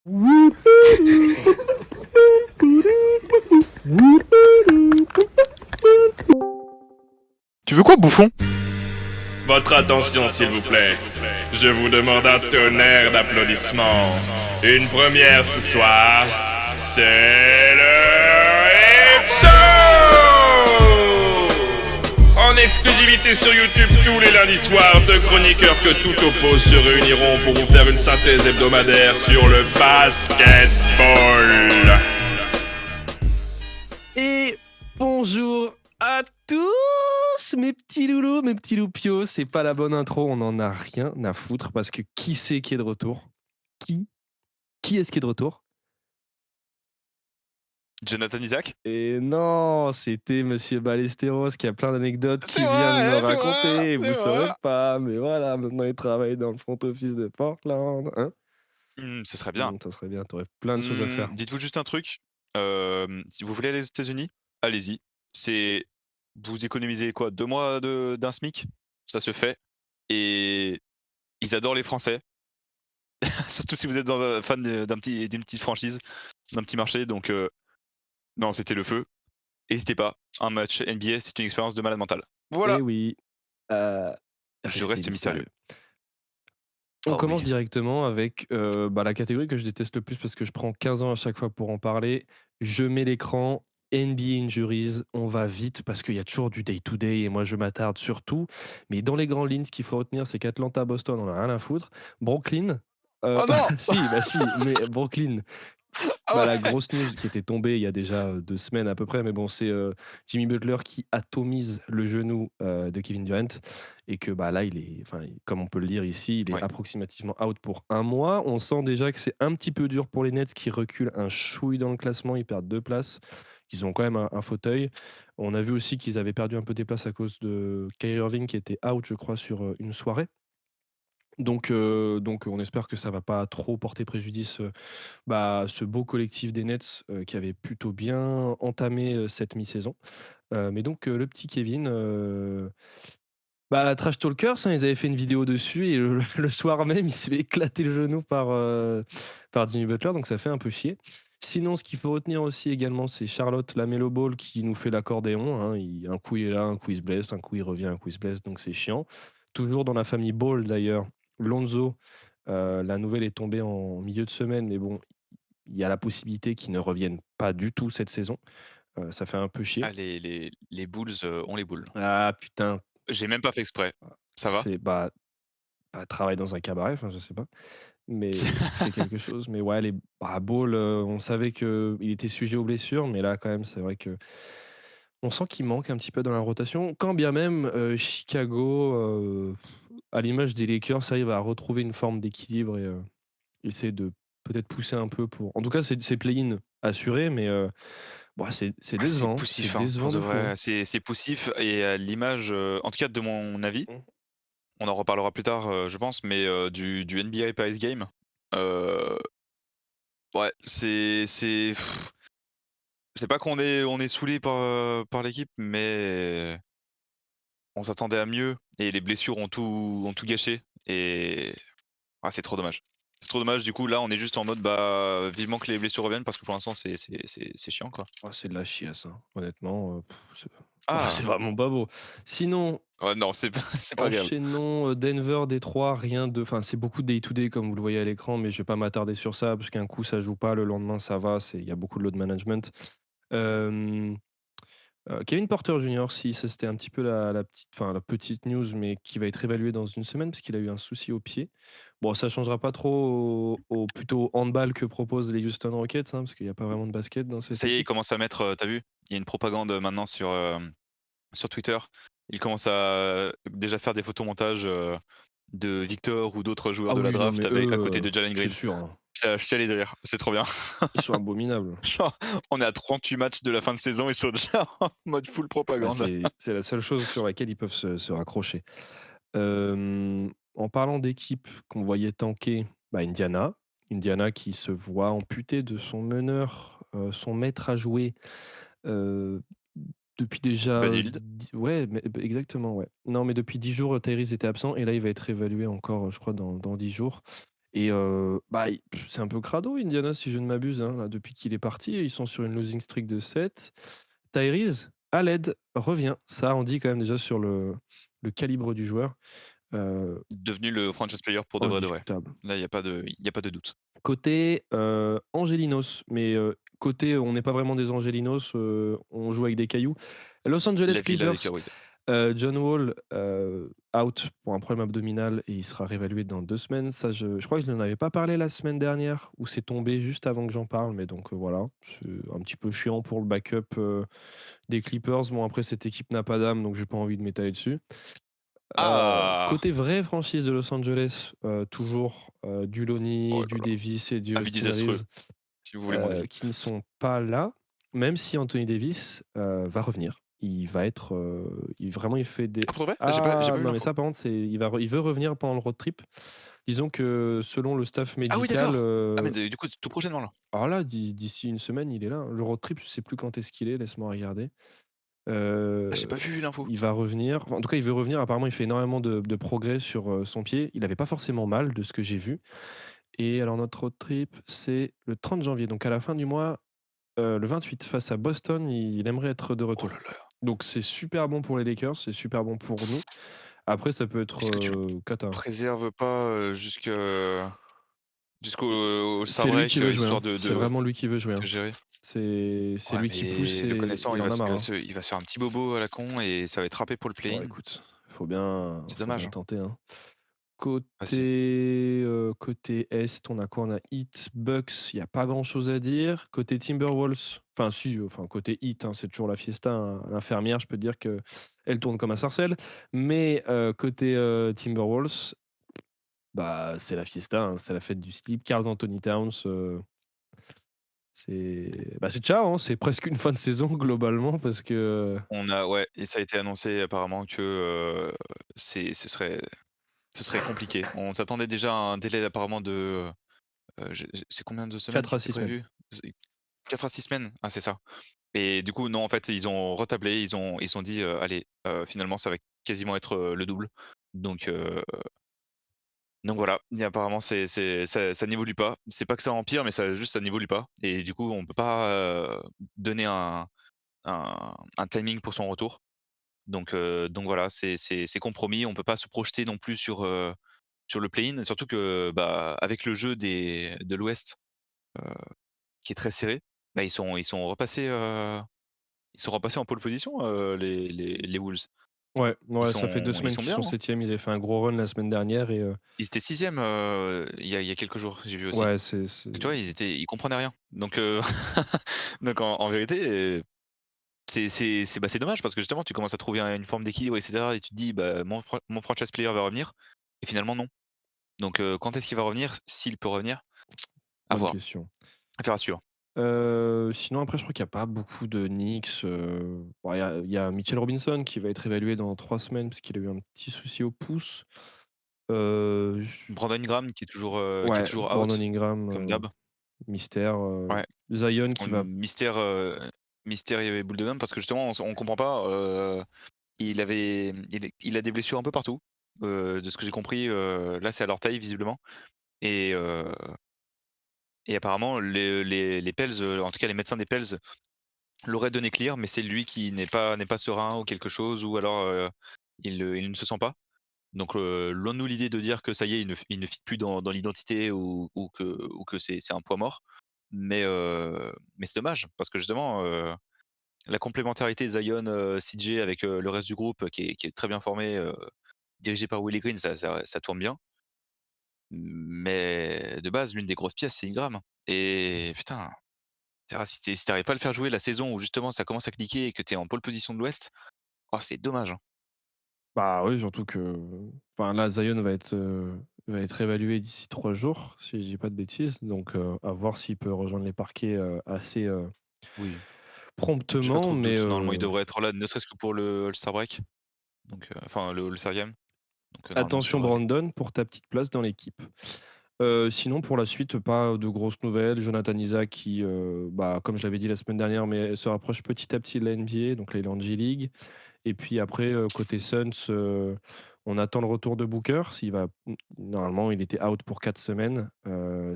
Tu veux quoi, bouffon? Votre attention, s'il vous plaît. Je vous demande un tonnerre d'applaudissements. Une première ce soir, c'est le Hip Show! En exclusivité sur YouTube tous les lundis soirs, deux chroniqueurs que tout oppose se réuniront pour vous faire une synthèse hebdomadaire sur le basketball. Et bonjour à tous mes petits loulous, mes petits loupios. C'est pas la bonne intro, on en a rien à foutre parce que qui c'est qui est de retour? Qui est-ce qui est de retour? Jonathan Isaac? Et non, c'était Monsieur Ballesteros qui a plein d'anecdotes C'est qu'il vient de me vrai, c'est raconter. vrai, Vous c'est saurez vrai. pas, mais voilà, maintenant il travaille dans le front office de Portland. Hein? Ce serait bien. Ça serait bien, t'aurais plein de choses à faire. Dites-vous juste un truc. Si vous voulez aller aux États-Unis, allez-y. Vous économisez quoi, 2 mois d'un SMIC? Ça se fait. Et ils adorent les Français. Surtout si vous êtes fan d'une petite franchise, d'un petit marché. Donc, non, c'était le feu. N'hésitez pas. Un match NBA, c'est une expérience de malade mental. Voilà. Eh oui, Je restez reste mystérieux. On Oh commence oui. directement avec la catégorie que je déteste le plus parce que je prends 15 ans à chaque fois pour en parler. Je mets l'écran, NBA Injuries, on va vite parce qu'il y a toujours du day-to-day et moi je m'attarde sur tout. Mais dans les grandes lignes, ce qu'il faut retenir, c'est qu'Atlanta-Boston, on a rien à foutre. Brooklyn, Oh non! si, mais Brooklyn, Ah ouais! la grosse news qui était tombée il y a déjà 2 semaines à peu près, mais bon, c'est Jimmy Butler qui atomise le genou de Kevin Durant et que là, comme on peut le lire ici, il est Ouais. approximativement out pour 1 mois. On sent déjà que c'est un petit peu dur pour les Nets qui reculent un chouille dans le classement, ils perdent 2 places. Ils ont quand même un fauteuil. On a vu aussi qu'ils avaient perdu un peu des places à cause de Kyrie Irving qui était out, je crois, sur une soirée. Donc on espère que ça va pas trop porter préjudice ce beau collectif des Nets qui avait plutôt bien entamé cette mi-saison. Mais donc le petit Kevin, Trash Talkers, hein, ils avaient fait une vidéo dessus et le soir même, il s'est fait éclater le genou par Jimmy Butler, donc ça fait un peu chier. Sinon, ce qu'il faut retenir aussi également, c'est Charlotte Lamelo Ball qui nous fait l'accordéon. Hein. Un coup il est là, un coup il se blesse, un coup il revient, un coup il se blesse, donc c'est chiant. Toujours dans la famille Ball d'ailleurs, Lonzo, la nouvelle est tombée en milieu de semaine, mais bon, il y a la possibilité qu'il ne revienne pas du tout cette saison. Ça fait un peu chier. Ah, les Bulls ont les boules. Ah putain, J'ai même pas fait exprès. Ça va? c'est travaille dans un cabaret, enfin je sais pas, mais c'est quelque chose. Mais ouais, Ball, on savait qu'il était sujet aux blessures, mais là quand même, c'est vrai que on sent qu'il manque un petit peu dans la rotation. Quand bien même Chicago, à l'image des Lakers, arrive à retrouver une forme d'équilibre et essayer de peut-être pousser un peu pour. En tout cas, c'est play-in assuré, mais c'est Ah, c'est décevant. C'est poussif, hein, pour décevant de de fou. Hein. vrai. C'est poussif et à l'image, en tout cas de mon avis, Mmh. on en reparlera plus tard, je pense, mais du NBA Paris Game, heu, ouais, c'est pas qu'on est saoulé par l'équipe, mais on s'attendait à mieux et les blessures ont tout gâché et c'est trop dommage. C'est trop dommage, du coup, là, on est juste en mode, vivement que les blessures reviennent parce que pour l'instant, c'est chiant, quoi. Ah, c'est de la chiasse, hein, honnêtement, c'est Ah! vraiment pas beau. Sinon, Ouais, non, c'est pas c'est pas agréable. enchaînons, Denver, Détroit, rien de c'est beaucoup de day to day comme vous le voyez à l'écran, mais je vais pas m'attarder sur ça parce qu'un coup ça joue pas, le lendemain ça va, il y a beaucoup de load management. Hem Kevin Porter Jr., si ça c'était un petit peu la petite news, mais qui va être évalué dans une semaine parce qu'il a eu un souci au pied. Bon, ça changera pas trop au plutôt handball que proposent les Houston Rockets, hein, parce qu'il y a pas vraiment de basket dans cette Ça y est, il équipe. commence à mettre, tu vu? Il y a une propagande, maintenant sur Twitter. Il commence à, déjà faire des photomontages, de Victor ou d'autres joueurs Ah de la oui, non draft mais avec à eux, côté de Jalen c'est Green. sûr, hein, Ça, je chialais de rire, c'est trop bien. ils sont abominables. Genre, on est à 38 matchs de la fin de saison, ils sont déjà en mode full propagande. C'est la seule chose sur laquelle ils peuvent se raccrocher. En parlant d'équipe qu'on voyait tanker, Indiana. Indiana qui se voit amputé de son meneur, son maître à jouer, heu, depuis déjà, Buddy Hield. ouais, mais exactement, ouais. Non, mais depuis 10 jours, Tyrese était absent et là, il va être évalué encore, je crois dans 10 jours Et bah, c'est un peu crado Indiana si je ne m'abuse, hein, là, depuis qu'il est parti. Ils sont sur une losing streak de 7. Tyrese Haled revient. Ça en dit quand même déjà sur le calibre du joueur. Devenu le franchise player pour de vrai. Indiscutable. Là, il y a pas de doute. Côté, Angelinos, mais côté on n'est pas vraiment des Angelinos, on joue avec des cailloux. Los Angeles La ville avec Clippers, la oui. John Wall, out pour un problème abdominal et il sera réévalué dans 2 semaines. Ça, je crois que je n'en avais pas parlé la semaine dernière ou c'est tombé juste avant que j'en parle, mais donc voilà, c'est un petit peu chiant pour le backup, des Clippers. Bon après cette équipe n'a pas d'âme, donc j'ai pas envie de m'étaler dessus. Ah! Côté vraie franchise de Los Angeles, toujours, du Oh Lonnie, là du là, Davis et du avis Austin désastreux, Reeves, si vous voulez mon avis. qui ne sont pas là, même si Anthony Davis, va revenir. Il va être, il fait des Ah pour de vrai? J'ai ah pas eu non mais l'info. ça par contre il veut revenir pendant le road trip. Disons que selon le staff Ah oui médical, d'accord! Ah mais du coup, tout prochainement là? alors là d'ici une semaine il est là. Le road trip je sais plus quand est-ce qu'il est, laisse-moi regarder. Ah Heu, j'ai pas vu l'info. il va revenir, enfin, en tout cas il veut revenir, apparemment il fait énormément de progrès sur, son pied. Il avait pas forcément mal de ce que j'ai vu et alors notre road trip c'est le 30 janvier, donc à la fin du mois, le 28 face à Boston, il aimerait être de Oh là retour. là. Donc c'est super bon pour les Lakers, c'est super bon pour nous. Après ça peut être, Est-ce que tu le cata, hein. préserves pas, jusqu'au All-Star C'est lui qui break, veut jouer, histoire hein. C'est vraiment lui qui veut jouer, de hein. gérer? C'est Ouais lui qui pousse mais le et connaissant, il en a marre, hein. il va se faire un petit bobo à la con et ça va être râpé pour le Bon play-in. écoute, C'est faut dommage, bien hein. tenter, hein. Vas-y. Côté Est, on a quoi? On a Heat, Bucks, il y a pas grand-chose à dire. Côté Timberwolves, enfin si, enfin côté Heat, hein, c'est toujours la fiesta, hein. L'infirmière, je peux te dire qu'elle tourne comme un sarcelle. Mais côté, Timberwolves, bah, c'est la fiesta, hein, c'est la fête du slip. Karl Anthony Towns, c'est ciao, hein, c'est presque une fin de saison globalement parce que, On a ouais et ça a été annoncé apparemment que, ce serait compliqué. On s'attendait déjà à un délai apparemment de, c'est combien de semaines 4 qui à était 6 semaines. prévu? C'est 4 à 6 semaines? Ah c'est ça et du coup non, en fait, ils ont retablé, ils se sont dit: «Allez, finalement ça va quasiment être, le double». Donc heu, donc voilà et apparemment ça n'évolue pas. C'est pas que ça empire, mais ça n'évolue pas et du coup on peut pas, donner un timing pour son retour. Donc voilà, c'est compromis. On peut pas se projeter non plus sur le play-in, surtout que, bah, avec le jeu de l'Ouest, heu, qui est très serré, bah, ils sont repassés en pole position, les Wolves. Ouais, ouais, ça fait 2 Ils semaines sont qu'ils bien, sont hein. 7e, ils avaient fait un gros run la semaine dernière et Ils étaient 6e, il y a quelques jours, j'ai vu aussi. ouais, c'est Et tu vois, ils comprenaient rien. Donc en vérité, c'est dommage parce que justement tu commences à trouver une forme d'équilibre et cetera et tu te dis: «Bah, mon franchise player va revenir» et finalement non. Quand est-ce qu'il va revenir? S'il peut revenir? À bonne voir, question. affaire à suivre. Sinon après je crois qu'il y a pas beaucoup de Knicks, bon il y a Mitchell Robinson qui va être évalué dans 3 semaines parce qu'il a eu un petit souci au pouce. J Brandon Ingram qui est Ouais, toujours Brandon out, Ingram, comme d'hab. mystère, Ouais, Zion qui va mystère, mystère et boule de gomme parce que justement on comprend pas, il a des blessures un peu partout, de ce que j'ai compris, là c'est à l'orteil visiblement et heu et apparemment les Pels, en tout cas les médecins des Pels l'auraient donné clear, mais c'est lui qui n'est pas serein ou quelque chose ou alors, il ne se sent pas. Donc, loin de nous l'idée de dire que ça y est, il ne fit plus dans l'identité ou que c'est un poids mort. Mais c'est dommage parce que justement, la complémentarité Zion, CJ avec, le reste du groupe qui est très bien formé, dirigé par Willie Green, ça tourne bien. Mais de base, l'une des grosses pièces, c'est Ingram et putain, si tu arrives pas à le faire jouer la saison où justement ça commence à cliquer et que tu es en pole position de l'Ouest, oh c'est dommage, hein. bah, oui surtout que enfin là Zion va être évalué d'ici 3 jours, si je dis pas de bêtises, donc à voir s'il peut rejoindre les parquets, assez, Oui. J'ai pas promptement trop de mais doute. Normalement, il devrait être là, ne serait-ce que pour le All-Star break. Enfin le All-Star game. Normalement ça attention devrait aller. Brandon pour ta petite place dans l'équipe. Sinon pour la suite, pas de grosses nouvelles. Jonathan Isaac qui, bah, comme je l'avais dit la semaine dernière, mais se rapproche petit à petit de la NBA, donc la LNG League et puis après, côté Suns, On attend le retour de Booker. Normalement, il était out pour 4 semaines.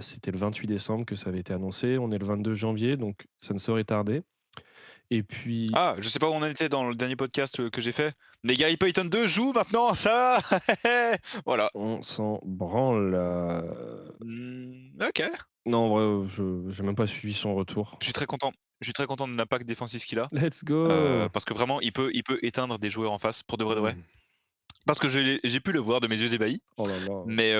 C'était le 28 décembre que ça avait été annoncé. On est le 22 janvier, donc ça ne saurait tarder. Et puis, Ah, je sais pas où on en était dans le dernier podcast que j'ai fait, mais Gary Payton 2 joue maintenant, ça va. Voilà. on s'en branle. Ok. Non, en vrai, je n'ai même pas suivi son retour. Je suis très content. Je suis très content de l'impact défensif qu'il a. Let's go. Parce que vraiment, il peut éteindre des joueurs en face, pour de vrai de vrai. Mmh. Parce que j'ai pu le voir de mes yeux ébahis, Oh là là. mais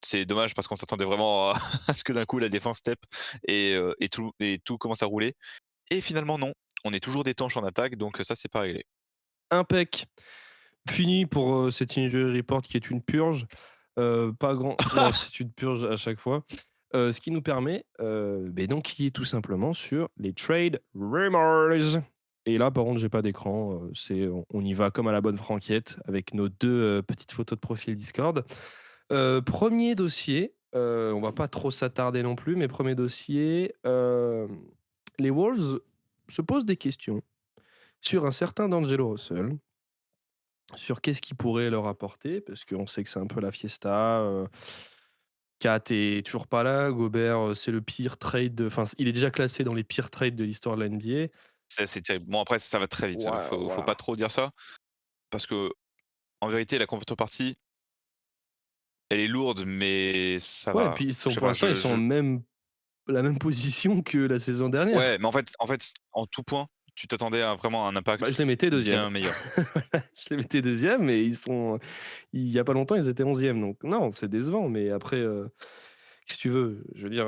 c'est dommage parce qu'on s'attendait vraiment à à ce que d'un coup la défense step et tout commence à rouler. Et finalement non, on est toujours d'étanche en attaque, donc ça c'est pas réglé. Impec. Fini pour, cet Injury Report qui est une purge. Pas grand ouais, c'est une purge à chaque fois. Ce qui nous permet, d'enquiller tout simplement sur les trade rumors. Et là, par contre, j'ai pas d'écran, on y va comme à la bonne franquette avec nos 2 petites photos de profil Discord. 1er dossier, on va pas trop s'attarder non plus, mais premier dossier, les Wolves se posent des questions sur un certain D'Angelo Russell, sur qu'est-ce qu'il pourrait leur apporter, parce qu'on sait que c'est un peu la fiesta. Kat est toujours pas là. Gobert, c'est le pire trade. Enfin, il est déjà classé dans les pires trades de l'histoire de la NBA. C'est terrible. Bon après ça va très vite, Ouais, faut voilà. pas trop dire ça, parce que en vérité la contrepartie, elle est lourde, mais ça Ouais, et va. puis Je sais pour pas, l'instant, ils sont en la même position que la saison dernière. ouais, mais en fait, en tout point, tu t'attendais à vraiment un Bah, je impact les mettais deuxième. bien meilleur. Je les mettais deuxième, mais il y a pas longtemps, ils étaient 11e. Donc non, c'est décevant, mais après, qu'est-ce que tu veux? Je veux dire,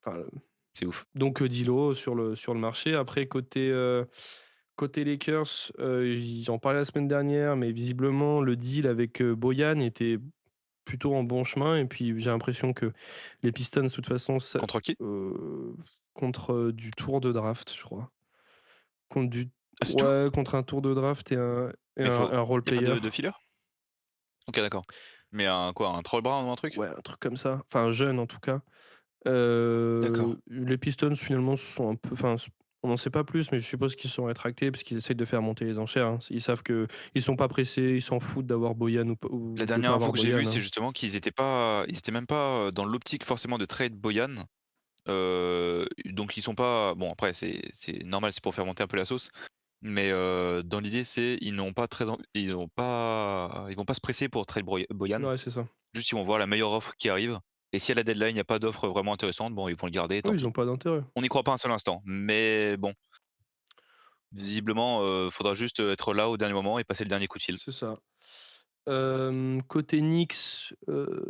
enfin, C'est ouf. donc D'Lo sur le marché. Après côté Lakers, j'en parlais la semaine dernière, mais visiblement le deal avec, Bojan était plutôt en bon chemin, et puis j'ai l'impression que les Pistons de toute façon ça Contre qui? heu, contre, du tour de draft, je crois. Contre du Ah c'est tout? Ouais, contre un tour de draft et un et Mais un faut un role y a pas player. de filler? OK, d'accord. Mais un quoi, un troll brown ou un truc? Ouais, un truc comme ça. Enfin jeune en tout cas. D'accord. Les Pistons finalement sont un peu, enfin, on n'en sait pas plus, mais je suppose qu'ils se sont rétractés parce qu'ils essayent de faire monter les enchères, hein. Ils savent qu'ils sont pas pressés, ils s'en foutent d'avoir Bojan La ou de dernière pas info avoir que j'ai vue, Bojan, c'est hein. justement qu'ils étaient même pas, dans l'optique forcément de trade Bojan. Donc ils sont pas bon après c'est normal, c'est pour faire monter un peu la sauce, mais dans l'idée, c'est ils vont pas se presser pour trade Bojan. Ouais, c'est ça. Juste ils vont voir la meilleure offre qui arrive et si à la deadline, il y a pas d'offre vraiment intéressante, bon ils vont le garder, Oui, tant ils pis. ont pas d'intérêt. On n'y croit pas un seul instant, mais bon, visiblement, faudra juste, être là au dernier moment et passer le dernier coup de fil. C'est ça. Côté Knicks,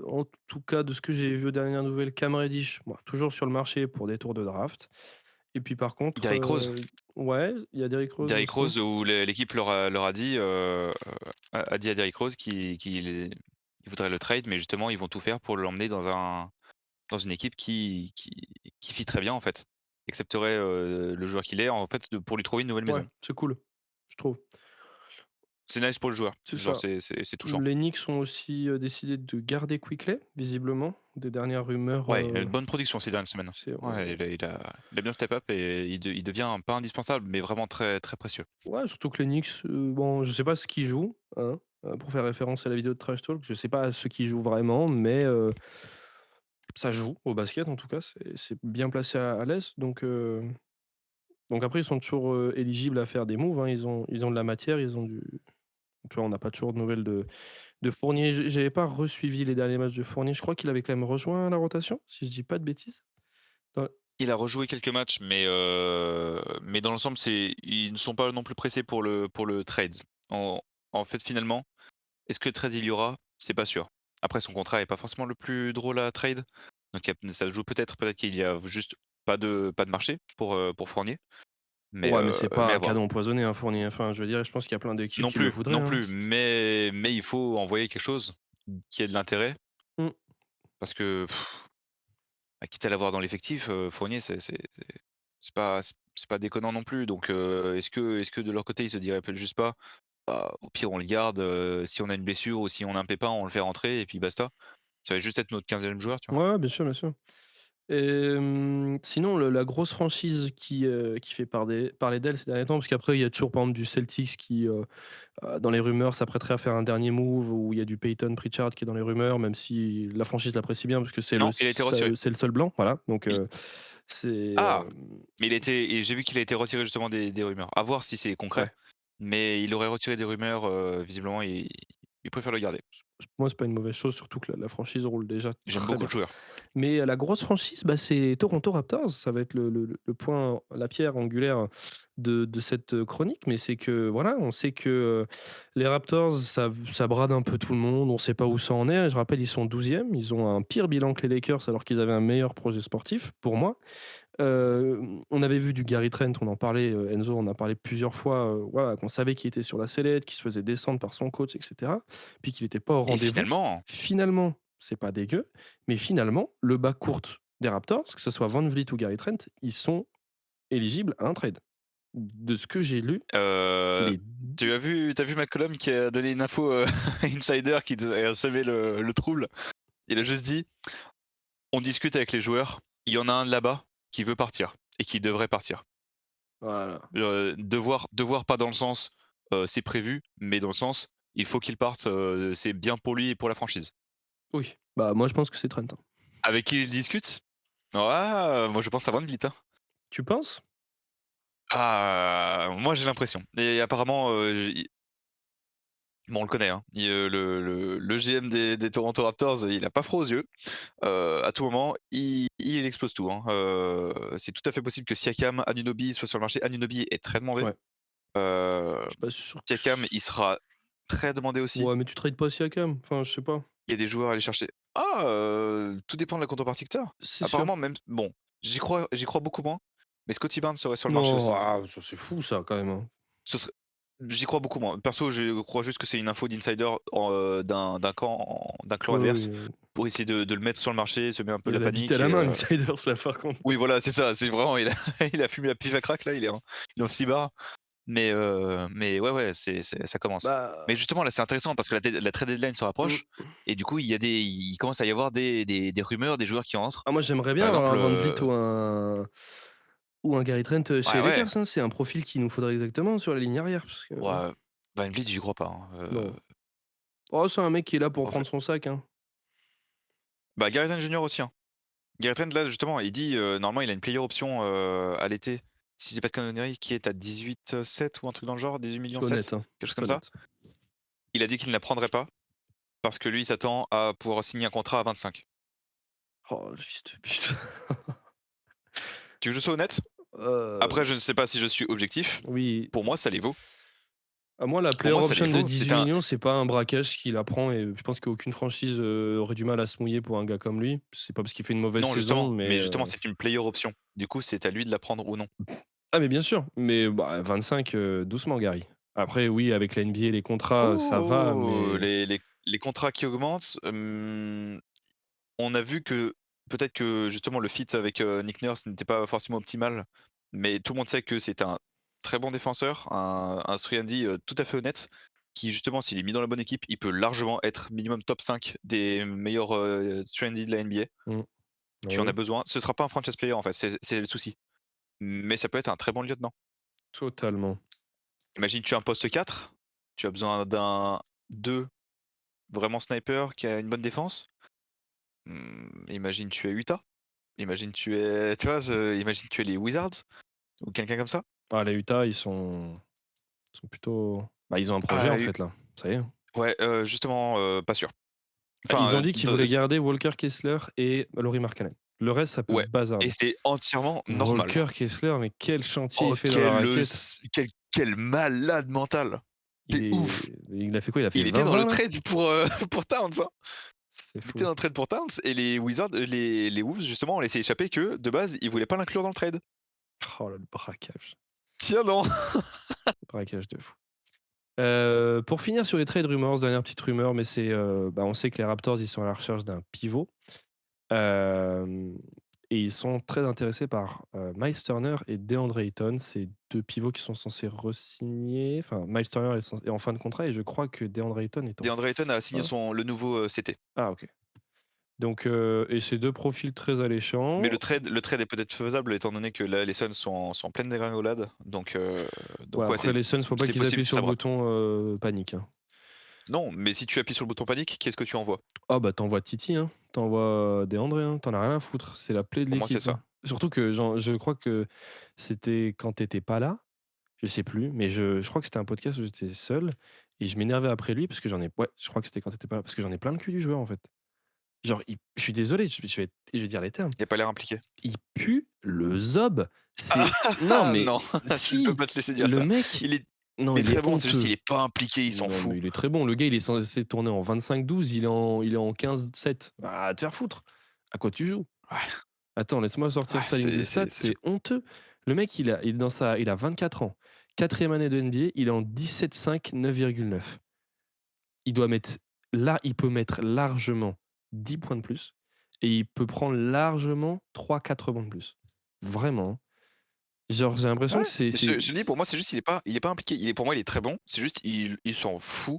en tout cas de ce que j'ai vu aux dernières nouvelles, Cam Reddish, bon, toujours sur le marché pour des tours de draft. Et puis par contre, Derrick Rose. ouais, il y a Derrick Rose Derrick aussi. Rose où l'équipe leur a dit, a dit à Derrick Rose qu'il voudrait le trade, mais justement ils vont tout faire pour l'emmener dans une équipe qui fit très bien en fait. Accepterait, le joueur qu'il est en fait pour lui trouver une nouvelle Ouais, maison. c'est cool, je trouve. C'est nice pour le joueur, C'est genre ça. c'est touchant. Les Knicks ont aussi, décidé de garder Quickley, visiblement. Des dernières rumeurs, Ouais, une bonne production ces dernières semaines. c'est Ouais, il a bien step up et il devient pas indispensable, mais vraiment très, très précieux. ouais, surtout que les Knicks, bon, je sais pas ce qu'ils jouent, hein, pour faire référence à la vidéo de Trash Talk, je sais pas ce qu'ils jouent vraiment, mais ça joue au basket en tout cas, c'est bien placé à l'est, donc après ils sont toujours, éligibles à faire des moves, hein. Ils ont de la matière, ils ont du tu vois, on n'a pas toujours de nouvelles de Fournier. J'avais pas resuivi les derniers matchs de Fournier. Je crois qu'il avait quand même rejoint la rotation, si je dis pas de bêtises? Dans Il a rejoué quelques matchs, mais dans l'ensemble, ils ne sont pas non plus pressés pour le trade. En en fait, finalement, est-ce que trade il y aura? C'est pas sûr. Après son contrat est pas forcément le plus drôle à trade, donc ça joue peut-être qu'il y a juste pas de marché pour Fournier, mais Ouais, mais c'est mais pas à un cadeau voir. empoisonné, hein, Fournier. Enfin, je veux dire, je pense qu'il y a plein d'équipes Non qui le plus, voudraient, non hein. plus, mais il faut envoyer quelque chose qui ait de l'intérêt Mmh. parce que quitte à l'avoir dans l'effectif, Fournier c'est pas déconnant non plus, donc est-ce que de leur côté ils se diraient peut-être juste pas: «Bah, au pire on le garde, si on a une blessure ou si on a un pépin, on le fait rentrer et puis basta». Ça va juste être notre 15e joueur, tu vois? Ouais, ouais, bien sûr, bien sûr. Sinon la grosse franchise qui fait parler d'elle ces derniers temps, parce qu'après il y a toujours par exemple du Celtics qui, dans les rumeurs s'apprêterait à faire un dernier move, ou il y a du Peyton Pritchard qui est dans les rumeurs, même si la franchise l'apprécie bien parce que Non, il a été retiré. c'est le seul blanc, voilà, donc Il c'est, Ah! Mais j'ai vu qu'il a été retiré justement des rumeurs. À voir si c'est concret, ouais. mais il aurait retiré des rumeurs, visiblement il préfère le garder. Pour moi, c'est pas une mauvaise chose, surtout que la franchise roule déjà J'aime très beaucoup bien. le joueur. Mais la grosse franchise, bah, c'est Toronto Raptors. Ça va être le point, la pierre angulaire de cette chronique. Mais c'est que, voilà, on sait que les Raptors, ça brade un peu tout le monde. On sait pas où ça en est. Je rappelle, ils sont 12e. Ils ont un pire bilan que les Lakers alors qu'ils avaient un meilleur projet sportif, pour moi. On avait vu du Gary Trent, on en parlait, Enzo, on en a parlé plusieurs fois, voilà, qu'on savait qu'il était sur la sellette, qu'il se faisait descendre par son coach, et cetera, puis qu'il était pas au Et rendez-vous. finalement, Finalement, c'est pas dégueu, mais finalement, le backcourt des Raptors, que ce soit Van Vliet ou Gary Trent, ils sont éligibles à un trade. De ce que j'ai lu, heu, les tu as vu McCollum qui a donné une info, insider qui a semé le trouble? Il a juste dit: «On discute avec les joueurs, il y en a un là-bas qui veut partir et qui devrait partir». voilà. Devoir pas dans le sens, c'est prévu, mais dans le sens, il faut qu'il parte, c'est bien pour lui et pour la franchise. Oui, bah, moi je pense que c'est Trent, hein. Avec qui il discute? Ouais, moi je pense à Van Vliet, hein. Tu penses? Ah, moi j'ai l'impression et apparemment, j bon on le connaît, hein, le GM des Toronto Raptors, il a pas froid aux yeux. À tout moment, il explose tout, hein. C'est tout à fait possible que Siakam, Anunoby soit sur le marché. Anunoby est très demandé. Ouais, Heu, je suis pas sûr que Siakam, il sera très demandé aussi. ouais, mais tu trades pas Siakam? Enfin, je sais pas. Il y a des joueurs à aller chercher. Ah, tout dépend de la contrepartie que tu as. C'est sûr. Apparemment même bon, j'y crois beaucoup moins, mais Scottie Barnes serait sur le marché Non, aussi. ah, ça c'est fou ça quand même, hein. Ce serait J'y crois beaucoup moins. Perso, je crois juste que c'est une info d'insider d'un clan Oui, adverse oui, pour essayer de le mettre sur le marché, semer un peu il la a la bite à panique la et main, l'insider, ça par contre. oui voilà, c'est ça, c'est vraiment il a il a fumé la pipe à crack là, il est en cigare. Mais ouais, ouais, ça commence. Mais Bah, justement là, c'est intéressant parce que la trade deadline se rapproche mmh. et du coup, il commence à y avoir des rumeurs, des joueurs qui entrent. Ah moi j'aimerais Par bien avoir exemple, un Van Vliet ou un Gary Trent, chez ouais, les ouais, Lakers, hein. C'est un profil qu'il nous faudrait exactement sur la ligne arrière parce que ouais, Van Vliet, j'y crois pas, hein, non. Oh, c'est un mec qui est là pour en vrai. prendre son sac, hein. Bah, Gary Trent Jr. aussi, hein. Gary Trent là, justement, il dit, normalement, il a une player option, à l'été, si je dis pas de conneries, qui est à 18,7 ou un truc dans le genre, 18 millions Sois 7, honnête, hein, quelque chose comme sois ça. honnête. Il a dit qu'il ne la prendrait pas parce que lui, il s'attend à pouvoir signer un contrat à 25. Oh le fils de pute. Tu veux que je sois honnête? Après, Heu, je ne sais pas si je suis objectif. oui. Pour moi, ça les vaut. Moi la Pour player moi, ça les option de vaut. C'est 18 un 000 000, c'est pas un braquage qui la prend et je pense qu'aucune franchise, aurait du mal à se mouiller pour un gars comme lui. C'est pas parce qu'il fait une mauvaise Non, saison, justement, mais mais justement, c'est une player option. Du coup, c'est à lui de la prendre ou non. ah mais bien sûr, mais bah 25, doucement Gary. Après oui, avec la NBA, les contrats, ça va, Oh! mais Les contrats qui augmentent, on a vu que peut-être que justement le fit avec, Nick Nurse n'était pas forcément optimal, mais tout le monde sait que c'est un très bon défenseur, un 3&D, tout à fait honnête, qui justement s'il est mis dans la bonne équipe, il peut largement être minimum top 5 des meilleurs, 3&D de la NBA. mmh, Tu en as oui, besoin. Ce sera pas un franchise player en fait, c'est le souci. Mais ça peut être un très bon lieutenant. totalement. Imagine tu as un poste 4, tu as besoin d'un 2 vraiment sniper qui a une bonne défense. Imagine tu es Utah, imagine tu es tu vois, imagine tu es les Wizards ou quelqu'un comme ça. Ah les Utah, ils sont plutôt bah, ils ont un projet Ah en fait là, ça y est. ouais, justement, pas sûr. Bah, ils Enfin, ont dit qu'ils de voulaient garder Walker Kessler et Lauri Markkanen. Le reste, ça peut ouais et bazarder. c'est entièrement normal. Walker Kessler, mais quel chantier il Oh fait dans la raquette. quel malade mental! Il C'est est ouf! il a fait quoi? Il a fait Il était dans le 20-20 là? trade pour, pour Towns, hein. C'est Il était fou. dans le trade pour Towns et les Wizards, les Wolves justement ont laissé échapper que, de base, ils voulaient pas l'inclure dans le trade. Oh là, le braquage, Tiens donc! braquage de fou. Pour finir sur les trade rumors, dernière petite rumeur, mais c'est, bah, on sait que les Raptors, ils sont à la recherche d'un pivot. Hem et ils sont très intéressés par, Miles Turner et DeAndre Ayton. C'est 2 pivots qui sont censés re-signer. Enfin, Miles Turner est en fin de contrat et je crois que DeAndre Ayton est en DeAndre Ayton a signé fin le nouveau, CT. ah OK. Donc et c'est 2 profils très Mais alléchants. le trade est peut-être faisable étant donné que là, les Suns sont en pleine dégringolade. Ouais, Donc ouais, après les Suns, faut pas c'est qu'ils possible appuient que sur ça le braque. bouton, panique, hein. Non, mais si tu appuies sur le bouton panique, qu'est-ce que tu envoies? Ah bah, tu envoies Titi, hein, tu envoies DeAndre, hein, tu en as rien à foutre, c'est la plaie de Pour moi, c'est l'équipe, ça. hein. Surtout que genre, je crois que c'était quand tu étais pas là, je sais plus, mais je crois que c'était un podcast où j'étais seul et je m'énervais après lui parce que j'en ai ouais, je crois que c'était quand tu étais pas là, parce que j'en ai plein le cul du joueur, en fait. Genre, il je suis désolé, je vais dire les termes. Il a pas l'air impliqué. Il pue le zob. Ah C'est non, mais non, je ne peux si, pas te laisser dire le ça. mec Il est non, il est il est très bon, c'est juste honteux. il est pas impliqué, il s'en Non, fout. mais il est très bon. Le gars, il est censé tourner en 25-12, il est en 15-7. Ah, te faire foutre. À quoi tu joues? Ouais, Attends, laisse-moi sortir ouais, sa ligne de stats, c'est c'est honteux. Le mec, il a 24 ans, quatrième année de NBA, il est en 17,5, 9,9. Il doit mettre là, il peut mettre largement 10 points de plus et il peut prendre largement 3-4 rebonds de plus. Vraiment, hein. Genre, j'ai l'impression ouais, que c'est mais c'est je te dis pour moi, c'est juste il est pas impliqué. Pour moi, il est très bon, c'est juste il s'en fout.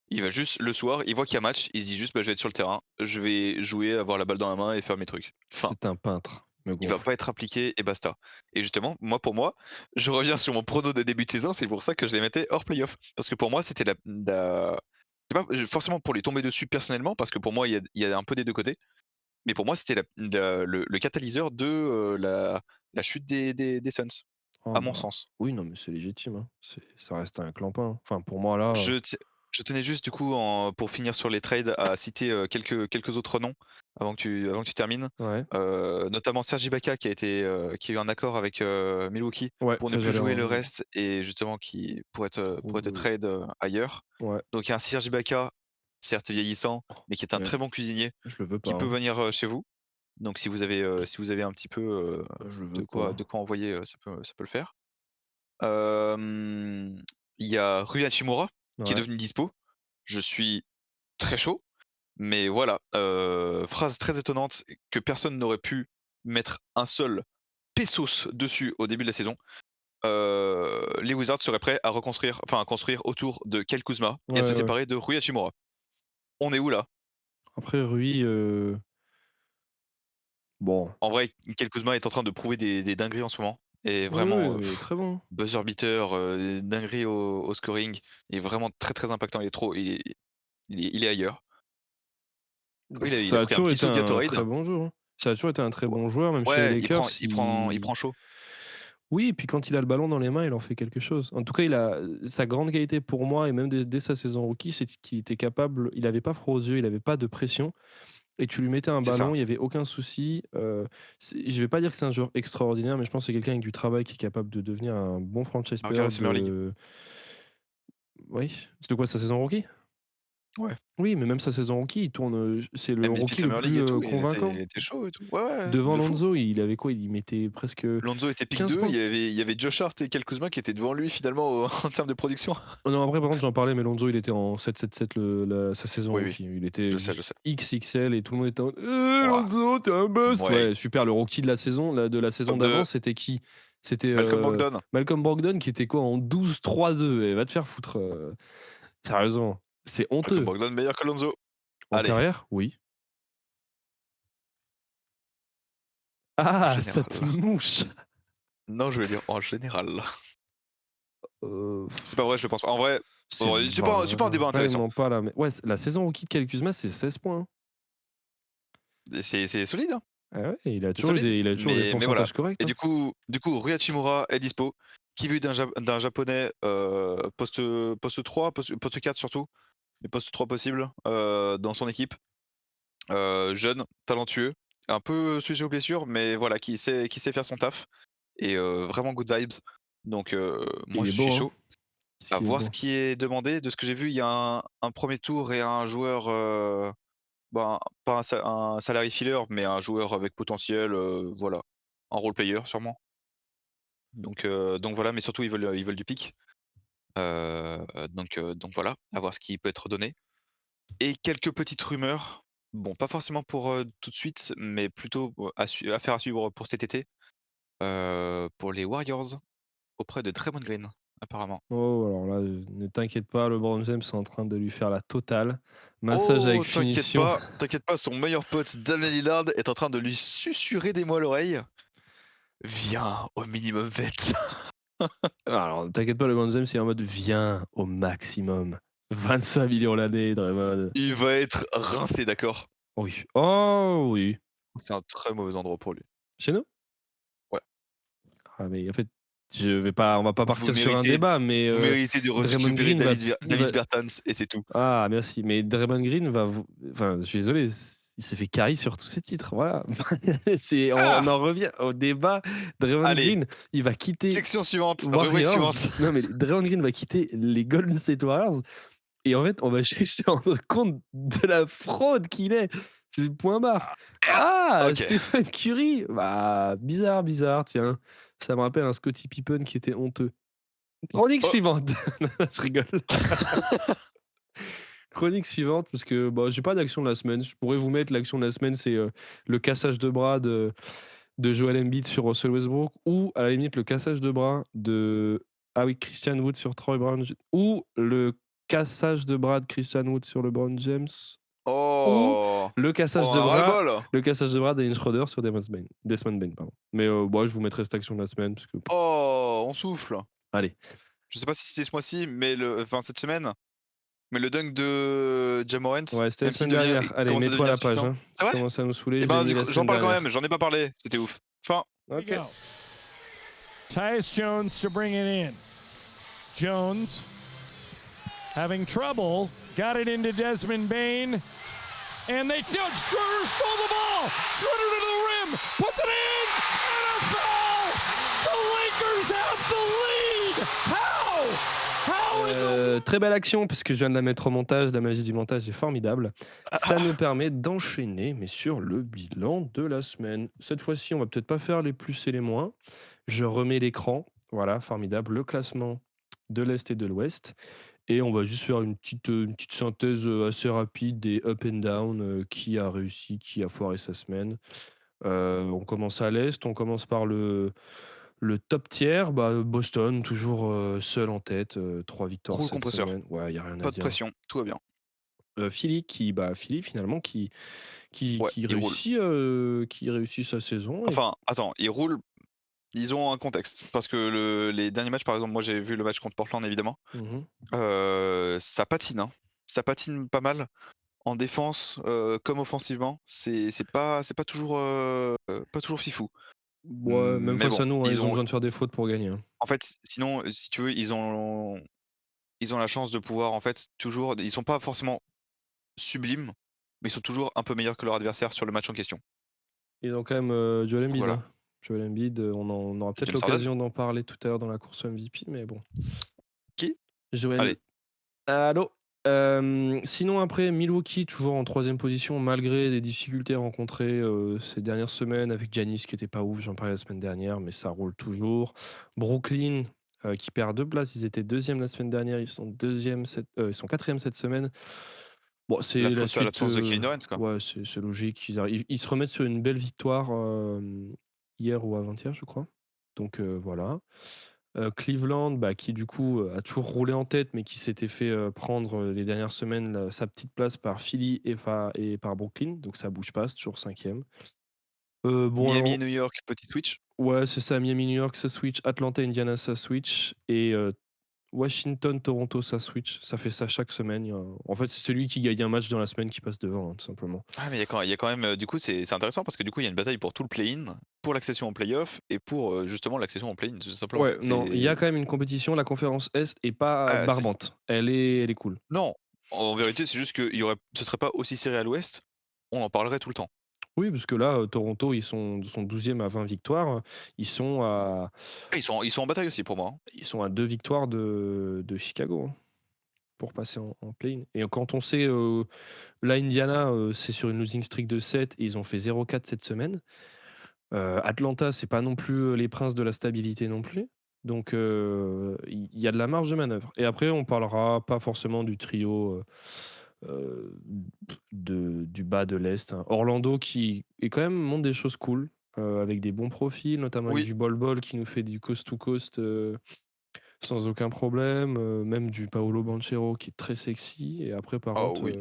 Il va juste le soir, il voit qu'il y a match, il se dit juste: «Bah, je vais être sur le terrain, je vais jouer, avoir la balle dans la main et faire mes trucs». Fin. c'est un peintre, il me Il va gonfle. pas être impliqué et basta. Et justement, pour moi, je reviens sur mon prono de début de saison, c'est pour ça que je les mettais hors playoff. Parce que pour moi, c'était c'est pas forcément pour les tomber dessus personnellement, parce que pour moi, il y a un peu des 2 côtés. Mais pour moi, c'était le catalyseur de, la chute des Suns, Oh à mon bah, sens. oui, non, mais c'est légitime, hein. Ça reste un clampin, hein. Enfin, pour moi, là, Je ti je tenais juste du coup pour finir sur les trades à citer, quelques autres noms avant que tu termines. ouais, Notamment Serge Ibaka qui a eu un accord avec, Milwaukee ouais, pour ne ça plus j'allais jouer en le reste et justement qui pour être trouver trade, ailleurs. ouais, Donc il y a un Serge Ibaka, certes vieillissant, mais qui est un ouais, très bon cuisinier, je le veux qui pas, peut hein. venir, chez vous. Donc si vous avez un petit peu, Je le veux de quoi pas. de quoi envoyer, ça peut le faire. Hem, il y a Rui Hachimura qui est Ouais. devenu dispo. Je suis très chaud, mais voilà, phrase très étonnante que personne n'aurait pu mettre un seul pesos dessus au début de la saison. Les Wizards seraient prêts à reconstruire, enfin à construire autour de Kyle Kuzma et à Ouais, se ouais. séparer de Rui Hachimura. On est où là? Après Rui, bon. En vrai, Kyle Kuzma est en train de prouver des dingueries en ce moment et Oui, oui, vraiment, il est très bon. buzzer beater, dinguerie au scoring, il est vraiment très, très impactant. Il est ailleurs. Il a Ça a pris un toujours petit été saut de un très Gatorade. bon joueur, hein. Ça a toujours été un très bon joueur, même chez les Ouais, il Lakers, prend il prend il prend chaud. oui, et puis quand il a le ballon dans les mains, il en fait quelque chose. En tout cas, sa grande qualité pour moi et même dès sa saison rookie, c'est qu'il était capable, il avait pas froid aux yeux, il avait pas de pression et tu lui mettais un C'est ça. ballon, il y avait aucun souci, je vais pas dire que c'est un joueur extraordinaire, mais je pense que c'est quelqu'un avec du travail qui est capable de devenir un bon franchise Ah, regarde player la Summer League. de oui, c'est de quoi sa saison rookie? Ouais. Oui, mais même sa saison rookie, il tourne, c'est le MVP rookie le Summer League plus, et tout, il convaincant. était chaud et tout. Ouais, ouais, Devant de fou. Lonzo, il avait quoi? Il mettait presque Lonzo était pick 15 2, il points. y avait il y avait Josh Hart et Kyle Kuzma qui étaient devant lui finalement en termes de production. Oh non, en vrai, par contre, j'en parlais, mais Lonzo, il était en 7-7-7 sa saison Oui, oui, rookie. Il était je sais, je juste sais. XXL et tout le monde était en mode Ouah, Lonzo, t'es un bust!» ouais, Ouais, super. Le rookie de la saison top d'avant, 2, c'était qui? C'était Malcolm Brogdon. Malcolm Brogdon qui était quoi en 12-3-2. Va te faire foutre. Sérieusement, c'est Malcolm honteux. Brogdon meilleur que Lonzo. En Allez, carrière, oui. en Ah, ça te général. mouche. Non, je veux dire en général. Euh, C'est pas vrai, je pense pas. En vrai, c'est c'est pas un débat intéressant. vraiment pas là. Mais ouais, la saison rookie de Kyle Kuzma, c'est 16 points, hein. C'est solide, hein, Ah ouais, il a c'est toujours eu solide. des Mais voilà. pourcentages corrects, Et hein. du coup, Rui Hachimura est dispo. Qui veut d'un japonais, poste 3, poste 4 surtout, mais poste 3 possible, dans son équipe. Jeune, talentueux, un peu sujet aux blessures, mais voilà, qui sait faire son taf et vraiment good vibes. Donc moi Il est je suis beau, hein. chaud. Qu'est-ce À qu'il est voir beau. ce qui est demandé. De ce que j'ai vu, il y a un 1er tour et un joueur, ben, pas un salary filler, mais un joueur avec potentiel, voilà, un role player sûrement. Donc voilà, mais surtout ils veulent du pick. Donc voilà, à voir ce qui peut être donné. Et quelques petites rumeurs, bon pas forcément pour, tout de suite, mais plutôt, affaire à suivre pour cet été, pour les Warriors auprès de Draymond Green. apparemment. Oh, alors là, ne t'inquiète pas, LeBron James est en train de lui faire la totale. Massage avec Oh, finition. t'inquiète pas, son meilleur pote Damian Lillard est en train de lui susurrer des mots à l'oreille. Viens au minimum vet. Alors, t'inquiète pas, LeBron James est en mode viens au maximum. 25 millions l'année, Draymond. Il va être rincé, d'accord? Oui. Oh oui. C'est un très mauvais endroit pour lui. Chez nous? Ouais. Ah, mais en fait, on va pas Vous partir sur un méritez débat, mais vous méritez de Draymond récupérer Green va, il va. Davis Bertans et c'est tout. Ah, merci. Mais Draymond Green va. Enfin, je suis désolé, il s'est fait carry sur tous ses titres. Voilà. On Ah! en revient au débat. Draymond Allez, Green, il va quitter section suivante, rubrique Warriors. suivante. Non, mais Draymond Green va quitter les Golden State Warriors. Et en fait, on va juste se rendre compte de la fraude qu'il est. C'est le point barre. Merde! Ah, OK. Stephen Curry. Bah, bizarre, tiens. Ça me rappelle un Scottie Pippen qui était honteux. Chronique Oh! suivante. Non, je rigole. Chronique suivante, parce que bah, j'ai pas d'action de la semaine. Je pourrais vous mettre l'action de la semaine, c'est le cassage de bras de Joel Embiid sur Russell Westbrook, ou à la limite le cassage de bras de Christian Wood sur Troy Brown, ou le cassage de bras de Christian Wood sur LeBron James, ou Oh! le Oh, cassage on de a bras ras-le-bol! d'Dennis Schroeder sur Desmond Bain, pardon. Mais bon, je vous mettrai cette action de la semaine parce que Oh, on souffle. allez. Je sais pas si c'est ce mois-ci, mais enfin cette semaine, mais le dunk de Ja Morant, Ouais, c'était la même s'il semaine dernière. il Allez, commence à mets-toi à devenir la page, suffisant. hein. C'est Tu vrai? commences à nous saouler, Et je l'ai ben, mis du la coup, j'en semaine parle quand dernière. même, j'en ai pas parlé, c'était ouf. Fin. Ok. Here we go. Tyus Jones to bring it in. Jones having trouble. Got it into Desmond Bain. And they Schroeder stole the ball. Schroeder to the rim. Puts it in. And a foul. The Lakers have the lead. How? How in the Très belle action, parce que je viens de la mettre au montage. La magie du montage est formidable. Ça nous permet d'enchaîner, mais sur le bilan de la semaine. Cette fois-ci, on va peut-être pas faire les plus et les moins. Je remets l'écran. Voilà, formidable. Le classement de l'Est et de l'Ouest. Et on va juste faire une petite synthèse assez rapide des up and down, qui a réussi, qui a foiré sa semaine. On commence à l'Est, on commence par le top tiers, bah, Boston, toujours seul en tête, 3 victoires Roule cette compresseur. semaine. Ouais, il n'y a rien à Pas de dire. pression, tout va bien. Philly finalement Ouais, il roule. qui réussit sa saison. Enfin, attends, il roule. Ils ont un contexte parce que les derniers matchs, par exemple, moi j'ai vu le match contre Portland évidemment. Mhm. Ça patine, hein. Ça patine pas mal en défense comme offensivement. C'est pas toujours fifou. Ouais, même Mais face bon, à nous, hein, ils ils ont ont besoin de faire des fautes pour gagner, hein. en fait, sinon, si tu veux, ils ont la chance de pouvoir en fait toujours. Ils sont pas forcément sublimes, mais ils sont toujours un peu meilleurs que leur adversaire sur le match en question. Ils ont quand même Joel Donc Embiid, voilà. hein. Joel Embiid, on aura peut-être James Harden? l'occasion d'en parler tout à l'heure dans la course MVP, mais bon. Qui? Joel. Allez. Allô? Sinon après, Milwaukee toujours en 3e position malgré des difficultés rencontrées, ces dernières semaines avec Giannis qui était pas ouf, j'en parlais la semaine dernière, mais ça roule toujours. Brooklyn, qui perd 2 places, ils étaient 2e la semaine dernière, ils sont 4e cette semaine. Bon, La c'est la faute à suite, l'absence de Kevin Durant, quoi. ouais, c'est logique, ils se remettent sur une belle victoire, hier ou avant-hier, je crois. Donc voilà. Cleveland, bah, qui du coup, a toujours roulé en tête, mais qui s'était fait, prendre, les dernières semaines, sa petite place par Philly et par Brooklyn, donc ça bouge pas, c'est toujours 5e. Bon Miami et alors New York, petit switch. ouais, c'est ça, Miami, New York, ça switch, Atlanta, Indiana, ça switch, et Washington, Toronto, ça switch. Ça fait ça chaque semaine. En fait, c'est celui qui gagne un match dans la semaine qui passe devant, hein, tout simplement. Ah, mais il y a quand même, du coup, c'est intéressant parce que du coup, il y a une bataille pour tout le play-in, pour l'accession en play-off et pour justement l'accession en play-in, tout simplement. Ouais, non, il y a quand même une compétition. La conférence Est est pas Ah, barbante. Elle est cool. non, en vérité, c'est juste que ce serait pas aussi serré à l'ouest, on en parlerait tout le temps. Oui, parce que là, Toronto, sont 12e à 20 victoires. Ils sont à, Ah, ils sont en bataille aussi pour moi, hein. ils sont à 2 victoires de Chicago, hein, pour passer en play-in. Et quand on sait, là, Indiana, c'est sur une losing streak de 7 et ils ont fait 0-4 cette semaine. Atlanta, c'est pas non plus, les princes de la stabilité non plus. Donc il y a de la marge de manœuvre. Et après, on parlera pas forcément du trio, du bas de l'Est, hein. Orlando qui est quand même montre des choses cool, avec des bons profils, notamment avec Oui, du Bol Bol qui nous fait du coast to coast, Sans aucun problème, même du Paolo Banchero qui est très sexy et après par Oh contre, oui,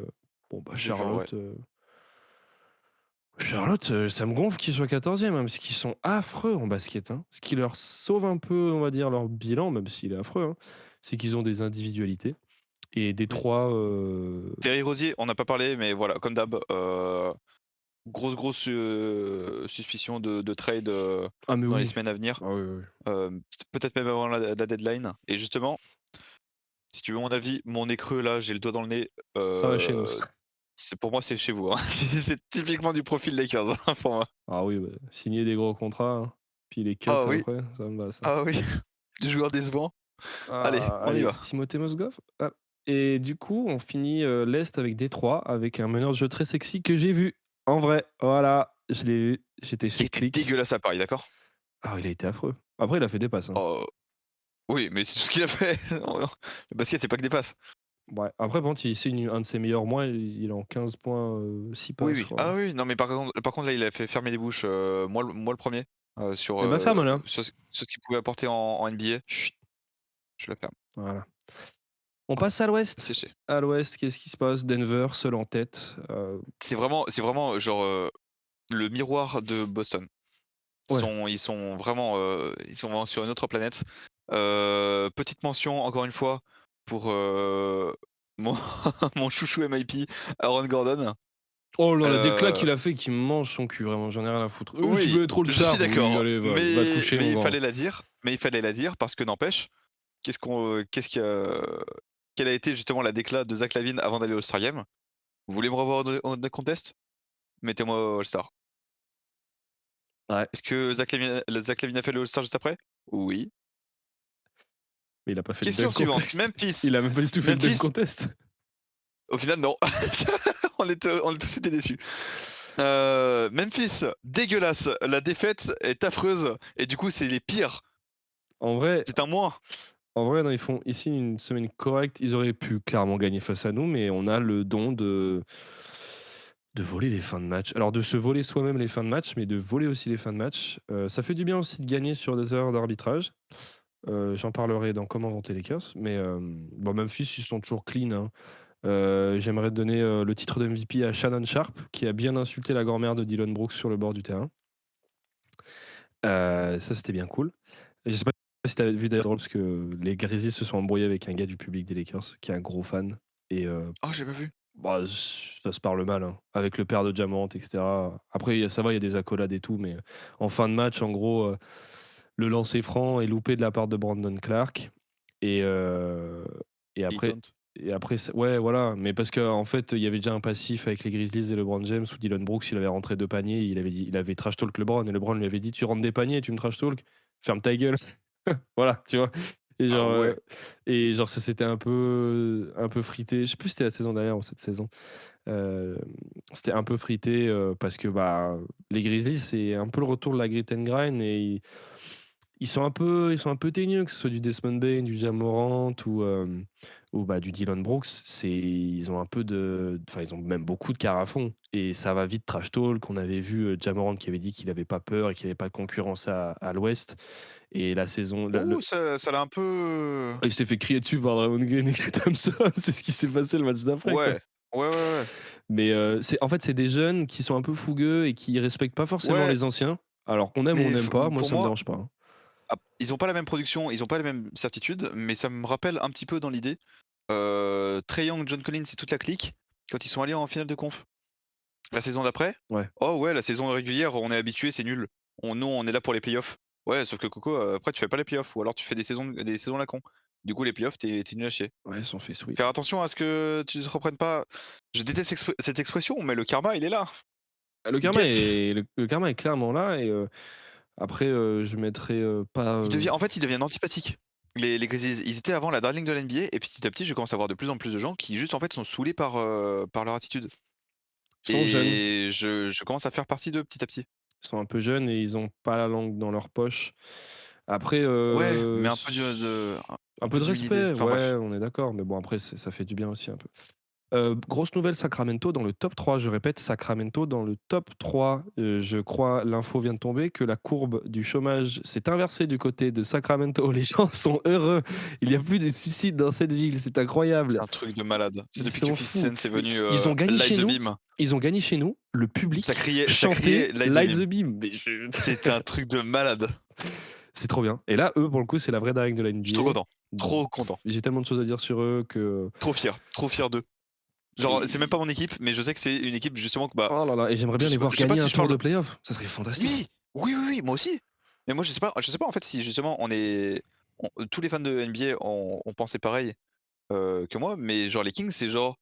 bon bah j'ai vu en vrai. Charlotte, ça me gonfle qu'ils soient 14e, hein, parce qu'ils sont affreux en basket, hein. Ce qui leur sauve un peu, on va dire, leur bilan, même s'il est affreux, hein, c'est qu'ils ont des individualités et Oui. Détroit, Terry Rozier, on n'a pas parlé, mais voilà, comme d'hab, grosse suspicion de trade ah mais dans les oui. semaines à venir. Ah oui, oui, oui. Peut-être même avant la deadline. Et justement, si tu veux mon avis, mon nez creux là, j'ai le doigt dans le nez. Ça va chez nous, ça. Pour moi, c'est chez vous, hein. C'est typiquement du profil Lakers hein, pour moi. Ah oui, bah, signer des gros contrats, hein, puis les cut Ah oui, après, ça me va ça. ah oui, du joueur décevant. Allez, Ah, on y allez, va. Timothée Mozgov. Ah et du coup, on finit, l'Est avec Détroit, avec un meneur de jeu très sexy que j'ai vu, en vrai. Voilà, je l'ai vu, j'étais Qui chez était Click. dégueulasse à Paris, d'accord? Ah, il a été affreux. Après, il a fait des passes, hein. Oh, oui, mais c'est tout ce qu'il a fait. Le basket, c'est pas que des passes. Ouais, après bon, il signe un de ses meilleurs mois, il est en 15 points, 6 Oui, passes, je oui. crois. Ah oui, non, mais par contre là, il a fait fermer les bouches, moi le 1er, Eh bah, ferme-la. sur ce qu'il pouvait apporter en NBA. Chut, Je la ferme. voilà. On Hop, passe à l'Ouest. séché. À l'Ouest, qu'est-ce qui se passe? Denver, seul en tête, C'est vraiment genre, le miroir de Boston. ouais. Ils sont vraiment sur une autre planète. Petite mention encore une fois pour, mon mon chouchou MIP, Aaron Gordon. Oh là, la déclat Heu, qu'il a fait qui me mange son cul, vraiment, j'en ai rien à foutre. «Tu oui, veux être je suis All-Star?» «Oui, d'accord, allez, va te mais coucher mais mon il grand». fallait la dire parce que n'empêche, qu'est-ce qui a quelle a été justement la déclat de Zach LaVine avant d'aller au All-Star Game? Vous voulez me revoir en dunk contest? Mettez-moi All-Star. Ouais, Est-ce que Zach LaVine a fait le All-Star juste après? Oui. mais il a pas fait le Question dunk suivante, contest. Il a même pas du tout fait le dunk Memphis, contest. au final non. On a tous été déçus. Memphis, dégueulasse, la défaite est affreuse et du coup c'est les pires, En vrai c'est un moins. En vrai, non, ils signent une semaine correcte. Ils auraient pu clairement gagner face à nous, mais on a le don de voler les fins de match. Alors de se voler soi-même les fins de match, mais de voler aussi les fins de match. Ça fait du bien aussi de gagner sur des erreurs d'arbitrage. J'en parlerai dans Comment inventer les curses. Mais bon, Memphis, ils sont toujours clean, hein. J'aimerais donner le titre de MVP à Shannon Sharp, qui a bien insulté la grand-mère de Dylan Brooks sur le bord du terrain. Ça, c'était bien cool. Je sais pas si tu as vu d'ailleurs, parce que les Grizzlies se sont embrouillés avec un gars du public des Lakers, qui est un gros fan. Et Ah j'ai pas vu. bah, ça se parle mal, hein, avec le père de Jamorant, etc. Après, ça va, il y a des accolades et tout, mais en fin de match, en gros, le lancer franc est loupé de la part de Brandon Clark. Et, euh, et Ils après, tauntent. ouais, voilà. Mais parce qu'en fait, il y avait déjà un passif avec les Grizzlies et LeBron James où Dylan Brooks, il avait rentré 2 paniers, il avait trash talk LeBron, et LeBron lui avait dit: Tu rentres des paniers et tu me trash talk, ferme ta gueule. Voilà, tu vois? Et Ah genre, ouais. ça s'était un peu frité. Je sais plus si c'était la saison dernière ou cette saison. Heu, C'était un peu frité, parce que, bah, les Grizzlies, c'est un peu le retour de la grit and grind, et ils sont un peu teigneux, que ce soit du Desmond Bane, du Ja Morant ou bah, du Dillon Brooks. Ils ont un peu enfin, ils ont même beaucoup de carafon et ça va vite trash talk. On avait vu, Ja Morant qui avait dit qu'il avait pas peur et qu'il y avait pas de concurrence à l'ouest, et la saison le Ouh ça l'a un peu il s'est fait crier dessus par Draymond Green et Klay Thompson. C'est ce qui s'est passé le match d'après, quoi. ouais. Ouais, ouais, ouais. Mais en fait, c'est des jeunes qui sont un peu fougueux et qui respectent pas forcément Ouais, les anciens. Alors qu'on aime ou on mais n'aime pas, moi pour ça me moi, dérange pas, hein. ils ont pas la même production, ils ont pas les mêmes certitudes, mais ça me rappelle un petit peu dans l'idée, Trae Young, John Collins et toute la clique, quand ils sont allés en finale de conf. La saison d'après, Ouais. oh ouais, la saison régulière, on est habitué, c'est nul. Nous, on est là pour les playoffs. Ouais, sauf que Coco, après, tu fais pas les playoffs, ou alors tu fais des saisons la con. Du coup, les playoffs, t'es nul à chier. Ouais, ils se sont fait sweep. Faire attention à ce que tu te reprennes pas. Je déteste cette expression, mais le karma, il est là. Get. Le karma est clairement là, et après, je mettrais, pas, En fait, ils deviennent antipathiques. Les Grizzlies, ils étaient avant la darling de l'NBA, et petit à petit, je commence à voir de plus en plus de gens qui juste en fait sont saoulés par leur attitude. ils sont jeunes, Et je commence à faire partie d'eux petit à petit. ils sont un peu jeunes et ils ont pas la langue dans leur poche. Après, Ouais, mais un peu de, un un peu peu de d'humilité. respect, Enfin ouais, bref. on est d'accord, mais bon après ça fait du bien aussi un peu. Grosse nouvelle, Sacramento dans le top 3. Je répète, Sacramento dans le top 3. Je crois, l'info vient de tomber, que la courbe du chômage s'est inversée du côté de Sacramento. Les gens sont heureux. Il n'y a plus de suicides dans cette ville. C'est C'est incroyable. un truc de malade. C'est Ils depuis que sont 50 fous. Cent est venu Ils ont gagné Light chez the nous. Beam. Ils ont gagné chez nous. Le public Ça criait chantait Light the Light Beam. the Beam. Mais C'était un truc de malade. c'est trop bien. Et là, eux, pour le coup, c'est la vraie dingue de la Je suis trop NBA. content. Trop content. J'ai tellement de choses à dire sur eux que. Trop fier d'eux. Genre, Et- c'est même pas mon équipe, mais je sais que c'est une équipe justement que bah. Oh là là, et j'aimerais bien je les sais voir pas- je sais pas gagner si un je tour parle- de playoff. Ça serait fantastique. Oui, moi aussi. Mais moi, je sais pas en fait si justement tous les fans de NBA ont pensé pareil que moi, mais genre les Kings, c'est genre.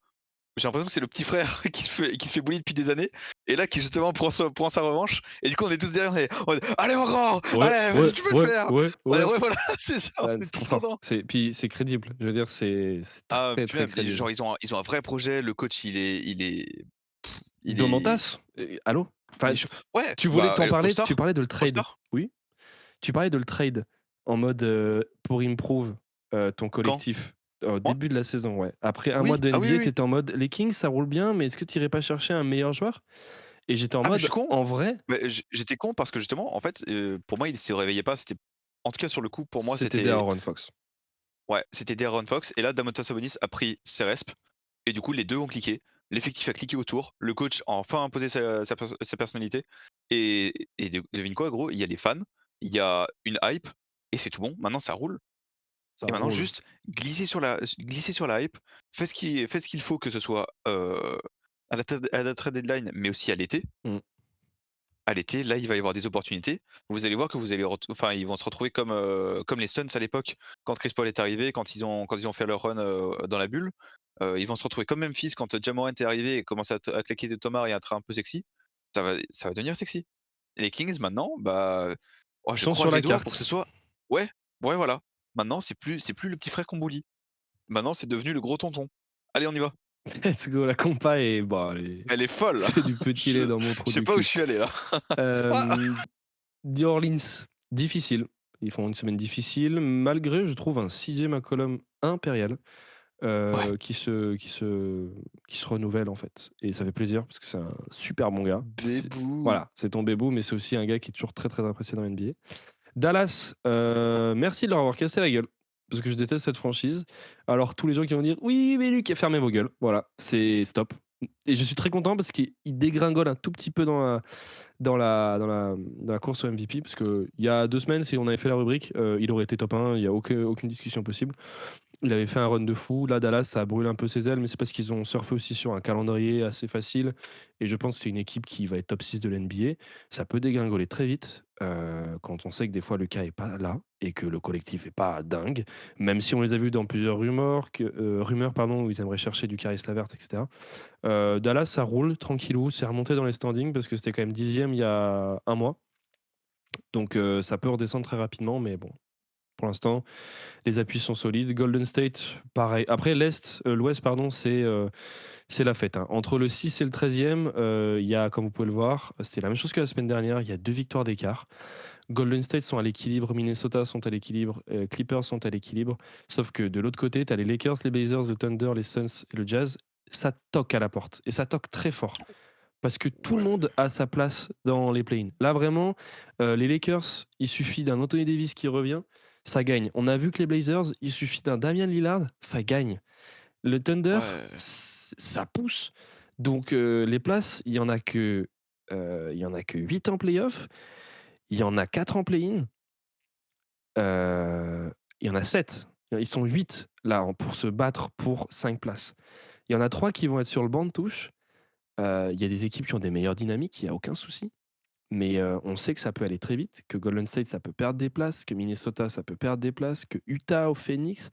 J'ai l'impression que c'est le petit frère qui se fait bully depuis des années, et là qui justement prend sa revanche, et du coup on est tous derrière, on est allez encore, allez, vas-y, tu peux le faire. Ouais. Ouais, voilà, c'est ça, Ouais, on est c'est tous trop fort. contents. Puis c'est crédible. Je veux dire, c'est Ah, très puis très même, crédible. genre ils ont un vrai projet, le coach il est. Domantas, allô. Enfin, Ouais, tu voulais t'en parler. All-Star, Tu parlais de le trade. All-Star. Oui. Tu parlais de le trade en mode pour improve ton collectif. Au début de la saison, ouais. Après un Oui, mois de ah oui, NBA, oui. t'étais en mode les Kings, ça roule bien, mais est-ce que tu irais pas chercher un meilleur joueur? Et j'étais en Ah mais je mode, suis con. en vrai, Mais j'étais con parce que justement, en fait, pour moi il se réveillait pas, c'était. En tout cas sur le coup, pour moi c'était De'Aaron Fox. Ouais, c'était De'Aaron Fox, et là Domantas Sabonis a pris ses resps, et du coup les deux ont cliqué. L'effectif a cliqué autour, le coach a enfin imposé sa personnalité, et devine quoi gros, il y a les fans, il y a une hype, et c'est tout bon, maintenant ça roule. Ça Et maintenant roule. juste glisser sur la hype, fais ce qu'il faut, que ce soit à la trade deadline, mais aussi à l'été. Mm. À l'été, là, il va y avoir des opportunités. Vous allez voir que ils vont se retrouver comme les Suns à l'époque, quand Chris Paul est arrivé, quand ils ont fait leur run dans la bulle. Ils vont se retrouver comme Memphis quand Ja Morant est arrivé et commence à claquer des tomards et à être un peu sexy. Ça va devenir sexy. Et les Kings maintenant, bah, Ils je sont sur croise la les doigts carte. pour que ce soit. Ouais, voilà. Maintenant, c'est plus le petit frère qu'on bully. Maintenant, c'est devenu le gros tonton. Allez, on y va. Let's go, la compa est. Bah, Elle est folle. c'est du petit lait dans mon trou Je sais du pas où cul. je suis allé là. New Orleans, difficile. Ils font une semaine difficile, malgré, je trouve, un CJ McCollum impérial qui se renouvelle en fait. Et ça fait plaisir parce que c'est un super bon gars. Bébou. Voilà, c'est ton bébou, mais c'est aussi un gars qui est toujours très très apprécié dans NBA. Dallas, merci de leur avoir cassé la gueule. Parce que je déteste cette franchise. Alors, tous les gens qui vont dire oui, mais Luc, fermez vos gueules. Voilà, c'est stop. Et je suis très content parce qu'il dégringole un tout petit peu dans la course au MVP. Parce qu'il y a 2 semaines, si on avait fait la rubrique, il aurait été top 1. Il n'y a aucune discussion possible. Il avait fait un run de fou. Là, Dallas, ça brûle un peu ses ailes, mais c'est parce qu'ils ont surfé aussi sur un calendrier assez facile. Et je pense que c'est une équipe qui va être top 6 de l'NBA. Ça peut dégringoler très vite quand on sait que des fois Lucas est pas là et que le collectif est pas dingue. Même si on les a vus dans plusieurs rumeurs, où ils aimeraient chercher du Caris Lavert, etc. Dallas, ça roule tranquillou. C'est remonté dans les standings parce que c'était quand même 10e il y a un mois. Donc ça peut redescendre très rapidement, mais bon. Pour l'instant, les appuis sont solides. Golden State, pareil. Après, l'Ouest, pardon, c'est la fête. Hein. Entre le 6 et le 13e, il y a, comme vous pouvez le voir, c'est la même chose que la semaine dernière. Il y a 2 victoires d'écart. Golden State sont à l'équilibre, Minnesota sont à l'équilibre, Clippers sont à l'équilibre. Sauf que de l'autre côté, tu as les Lakers, les Blazers, le Thunder, les Suns et le Jazz. Ça toque à la porte. Et ça toque très fort. Parce que tout le monde a sa place dans les play-ins. Là, vraiment, les Lakers, il suffit d'un Anthony Davis qui revient, ça gagne. On a vu que les Blazers, il suffit d'un Damian Lillard, ça gagne. Le Thunder, ça pousse. Donc les places, il y en a que 8 en playoff, il y en a 4 en play-in, il y en a 7. Ils sont 8 là pour se battre pour 5 places. Il y en a 3 qui vont être sur le banc de touche. Il y a des équipes qui ont des meilleures dynamiques, il n'y a aucun souci. Mais on sait que ça peut aller très vite, que Golden State, ça peut perdre des places, que Minnesota, ça peut perdre des places, que Utah ou Phoenix.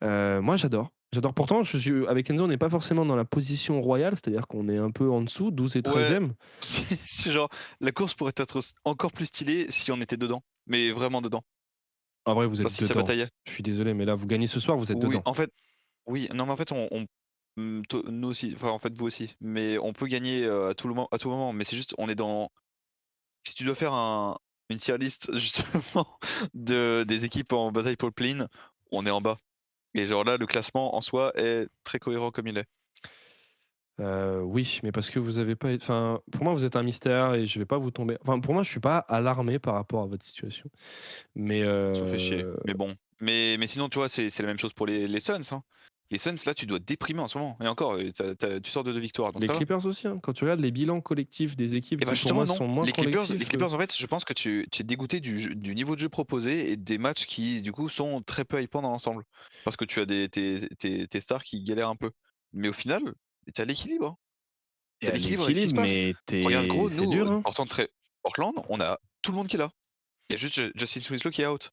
Moi, j'adore. J'adore. Pourtant, avec Enzo, on n'est pas forcément dans la position royale, c'est-à-dire qu'on est un peu en dessous, 12 et 13e. C'est genre, la course pourrait être encore plus stylée si on était dedans. Mais vraiment dedans. En vrai, vous êtes Si ça dedans. bataillait. Je suis désolé, mais là, vous gagnez ce soir, vous êtes Oui, dedans. en fait, oui. Non, mais en fait, nous aussi, enfin, en fait, vous aussi. Mais on peut gagner à tout moment. Mais c'est juste, on est dans. Si tu dois faire une tier list, justement, des équipes en bataille pour le play-in, on est en bas. Et genre là, le classement en soi est très cohérent comme il est. Oui, mais parce que vous avez pas enfin, pour moi, vous êtes un mystère et je vais pas vous tomber enfin, pour moi, je suis pas alarmé par rapport à votre situation. Mais Ça fait chier. Mais bon. Mais sinon, tu vois, c'est la même chose pour les Suns, hein. Les Suns, là, tu dois déprimer en ce moment. Et encore, tu sors de 2 victoires, donc les ça va. Clippers aussi, hein, quand tu regardes les bilans collectifs des équipes Et bah qui, pour justement, moi, non. sont moins Les collectifs, Clippers, en fait, je pense que tu es dégoûté du niveau de jeu proposé et des matchs qui, du coup, sont très peu hypants dans l'ensemble. Parce que tu as tes stars qui galèrent un peu. Mais au final, tu as l'équilibre, hein. il y Tu a l'équilibre avec ce qui l'équilibre, se passe. mais Regarde, gros, c'est nous, dur, hein. Portland, on a tout le monde qui est là. Il y a juste Justin Winslow qui est out.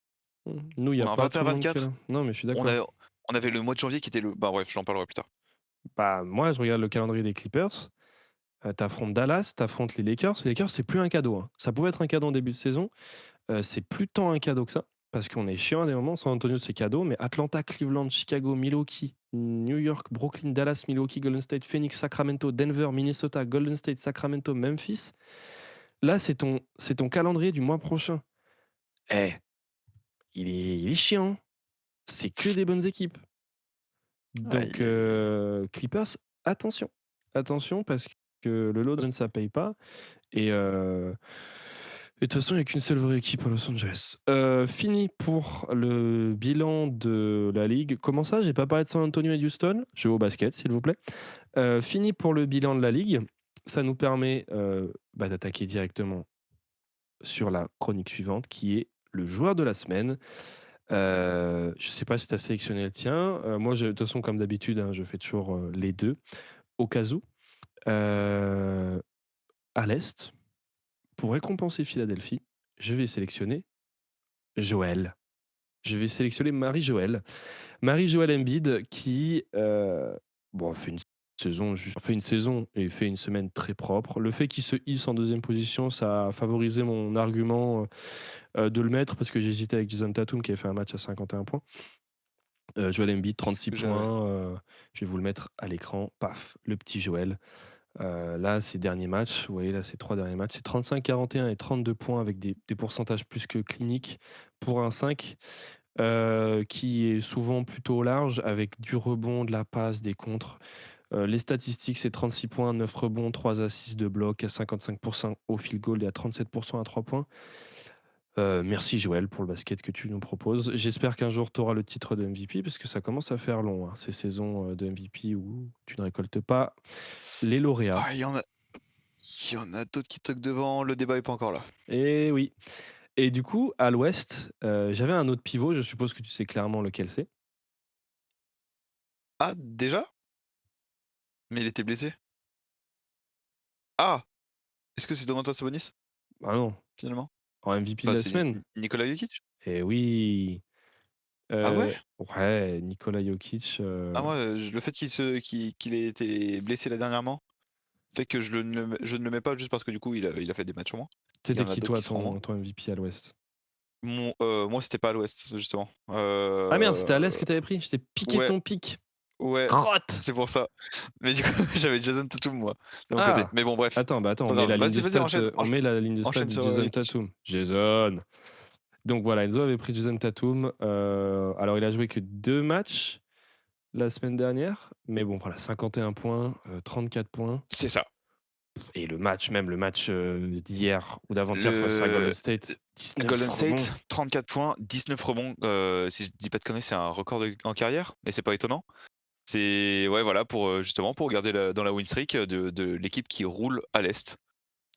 Nous, il y On a a un pas tout le monde qui est 21-24. là. Non, mais je suis On d'accord. a on avait le mois de janvier qui était le bah bref, j'en parlerai plus tard. Bah, moi, je regarde le calendrier des Clippers, tu Dallas, tu affrontes les Lakers. Les Lakers, c'est plus un cadeau, hein. Ça pouvait être un cadeau en début de saison, c'est plus tant un cadeau que ça, parce qu'on est chiant à des moments. San Antonio, c'est cadeau, mais Atlanta, Cleveland, Chicago, Milwaukee, New York, Brooklyn, Dallas, Milwaukee, Golden State, Phoenix, Sacramento, Denver, Minnesota, Golden State, Sacramento, Memphis. Là, c'est ton calendrier du mois prochain. Eh, il est chiant. C'est que des bonnes équipes. Aïe, Donc, aïe, aïe. Clippers, attention. Attention parce que le lot ça paye pas. Et de toute façon, il n'y a qu'une seule vraie équipe à Los Angeles. Fini pour le bilan de la ligue. Comment ça, j'ai pas parlé de San Antonio et Houston? Je vais au basket, s'il vous plaît. Fini pour le bilan de la ligue. Ça nous permet d'attaquer directement sur la chronique suivante, qui est le joueur de la semaine. Je sais pas si tu as sélectionné le tien. Moi, de toute façon, comme d'habitude, hein, je fais toujours les deux, au cas où. Euh, à l'Est, pour récompenser Philadelphie, je vais sélectionner Joël. Je vais sélectionner Marie-Joëlle. Marie-Joëlle Embiid qui fait une saison et fait une semaine très propre. Le fait qu'il se hisse en deuxième position, ça a favorisé mon argument de le mettre parce que j'hésitais avec Jason Tatum qui avait fait un match à 51 points. Joël Embiid, C'est ce 36 que j'avais. points. Je vais vous le mettre à l'écran. Paf, le petit Joël. Là, ces derniers matchs, vous voyez, là, ces 3 derniers matchs, c'est 35-41 et 32 points avec des pourcentages plus que cliniques pour un 5 qui est souvent plutôt large avec du rebond, de la passe, des contres. Les statistiques, c'est 36 points, 9 rebonds, 3 assists de bloc, à 55% au field goal et à 37% à 3 points. Merci Joël pour le basket que tu nous proposes. J'espère qu'un jour tu auras le titre de MVP parce que ça commence à faire long, hein, ces saisons de MVP où tu ne récoltes pas les lauréats. Ah, il y en a d'autres qui toquent devant, le débat est pas encore là. Et oui. Et du coup, à l'ouest, j'avais un autre pivot, je suppose que tu sais clairement lequel c'est. Ah, déjà? Mais il était blessé? Ah! Est-ce que c'est Domantas Sabonis, Ah non, finalement? en MVP de Enfin, la c'est semaine. Nikola Jokic? Et oui. Ah ouais? Ouais, Nikola Jokic, Ah moi, le fait qu'il ait été blessé là dernièrement, fait que je ne le mets pas juste parce que du coup il a fait des matchs en moins. Il y c'était en a qui d'autres toi qui seront en moins. ton MVP à l'ouest? Moi c'était pas à l'ouest justement. Ah merde, c'était à l'est que t'avais pris? Je t'ai piqué Ouais, ton pic. ouais, Crotte! c'est pour ça. Mais du coup j'avais Jason Tatum moi, de mon côté. Ah! Mais bon bref, Attends, c'est on pas met grave. la ligne de Vas-y stats, enchaîne, on met la ligne de stats enchaîne de sur, Jason Jokic. Tatum. Jason! Donc voilà, Enzo avait pris Jason Tatum, alors il a joué que 2 matchs la semaine dernière, mais bon voilà, 51 points, 34 points C'est ça. et le match, d'hier ou d'avant-hier face à Golden Le State, 19 Golden rebonds. State, 34 points, 19 rebonds, si je dis pas de conneries, c'est un record en carrière, mais c'est pas étonnant. C'est ouais voilà pour, justement pour garder dans la win streak de l'équipe qui roule à l'Est.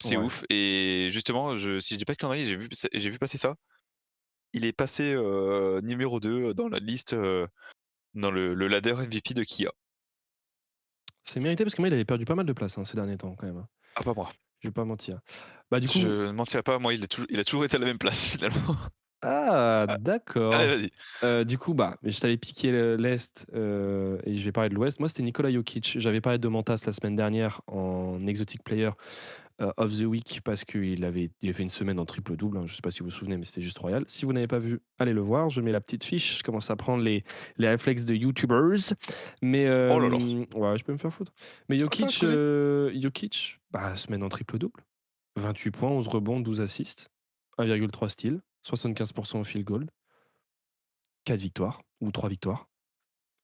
C'est Ouais, ouf et justement si je dis pas de conneries, j'ai vu passer ça. Il est passé, numéro 2 dans la liste, dans le ladder MVP de Kia. c'est mérité parce que moi, il avait perdu pas mal de place, hein, ces derniers temps quand même, hein. Ah pas moi. Je vais pas mentir. Bah, du Je coup ne mentirais pas, moi il a toujours été à la même place finalement. ah Ah, allez d'accord. vas-y. Du coup, bah, je t'avais piqué l'Est, et je vais parler de l'Ouest. Moi, c'était Nikola Jokic. J'avais parlé de Mantas la semaine dernière en Exotic Player of the Week parce qu'il a fait une semaine en triple-double, hein. Je sais pas si vous vous souvenez, mais c'était juste royal. Si vous n'avez pas vu, allez le voir. Je mets la petite fiche. Je commence à prendre les réflexes de YouTubers. Mais Oh là là. ouais, je peux me faire foutre. Mais C'est quoi ça, Jokic, excusez? bah, semaine en triple-double. 28 points, 11 rebonds, 12 assists, 1,3 steals, 75% au field goal, 4 victoires ou 3 victoires.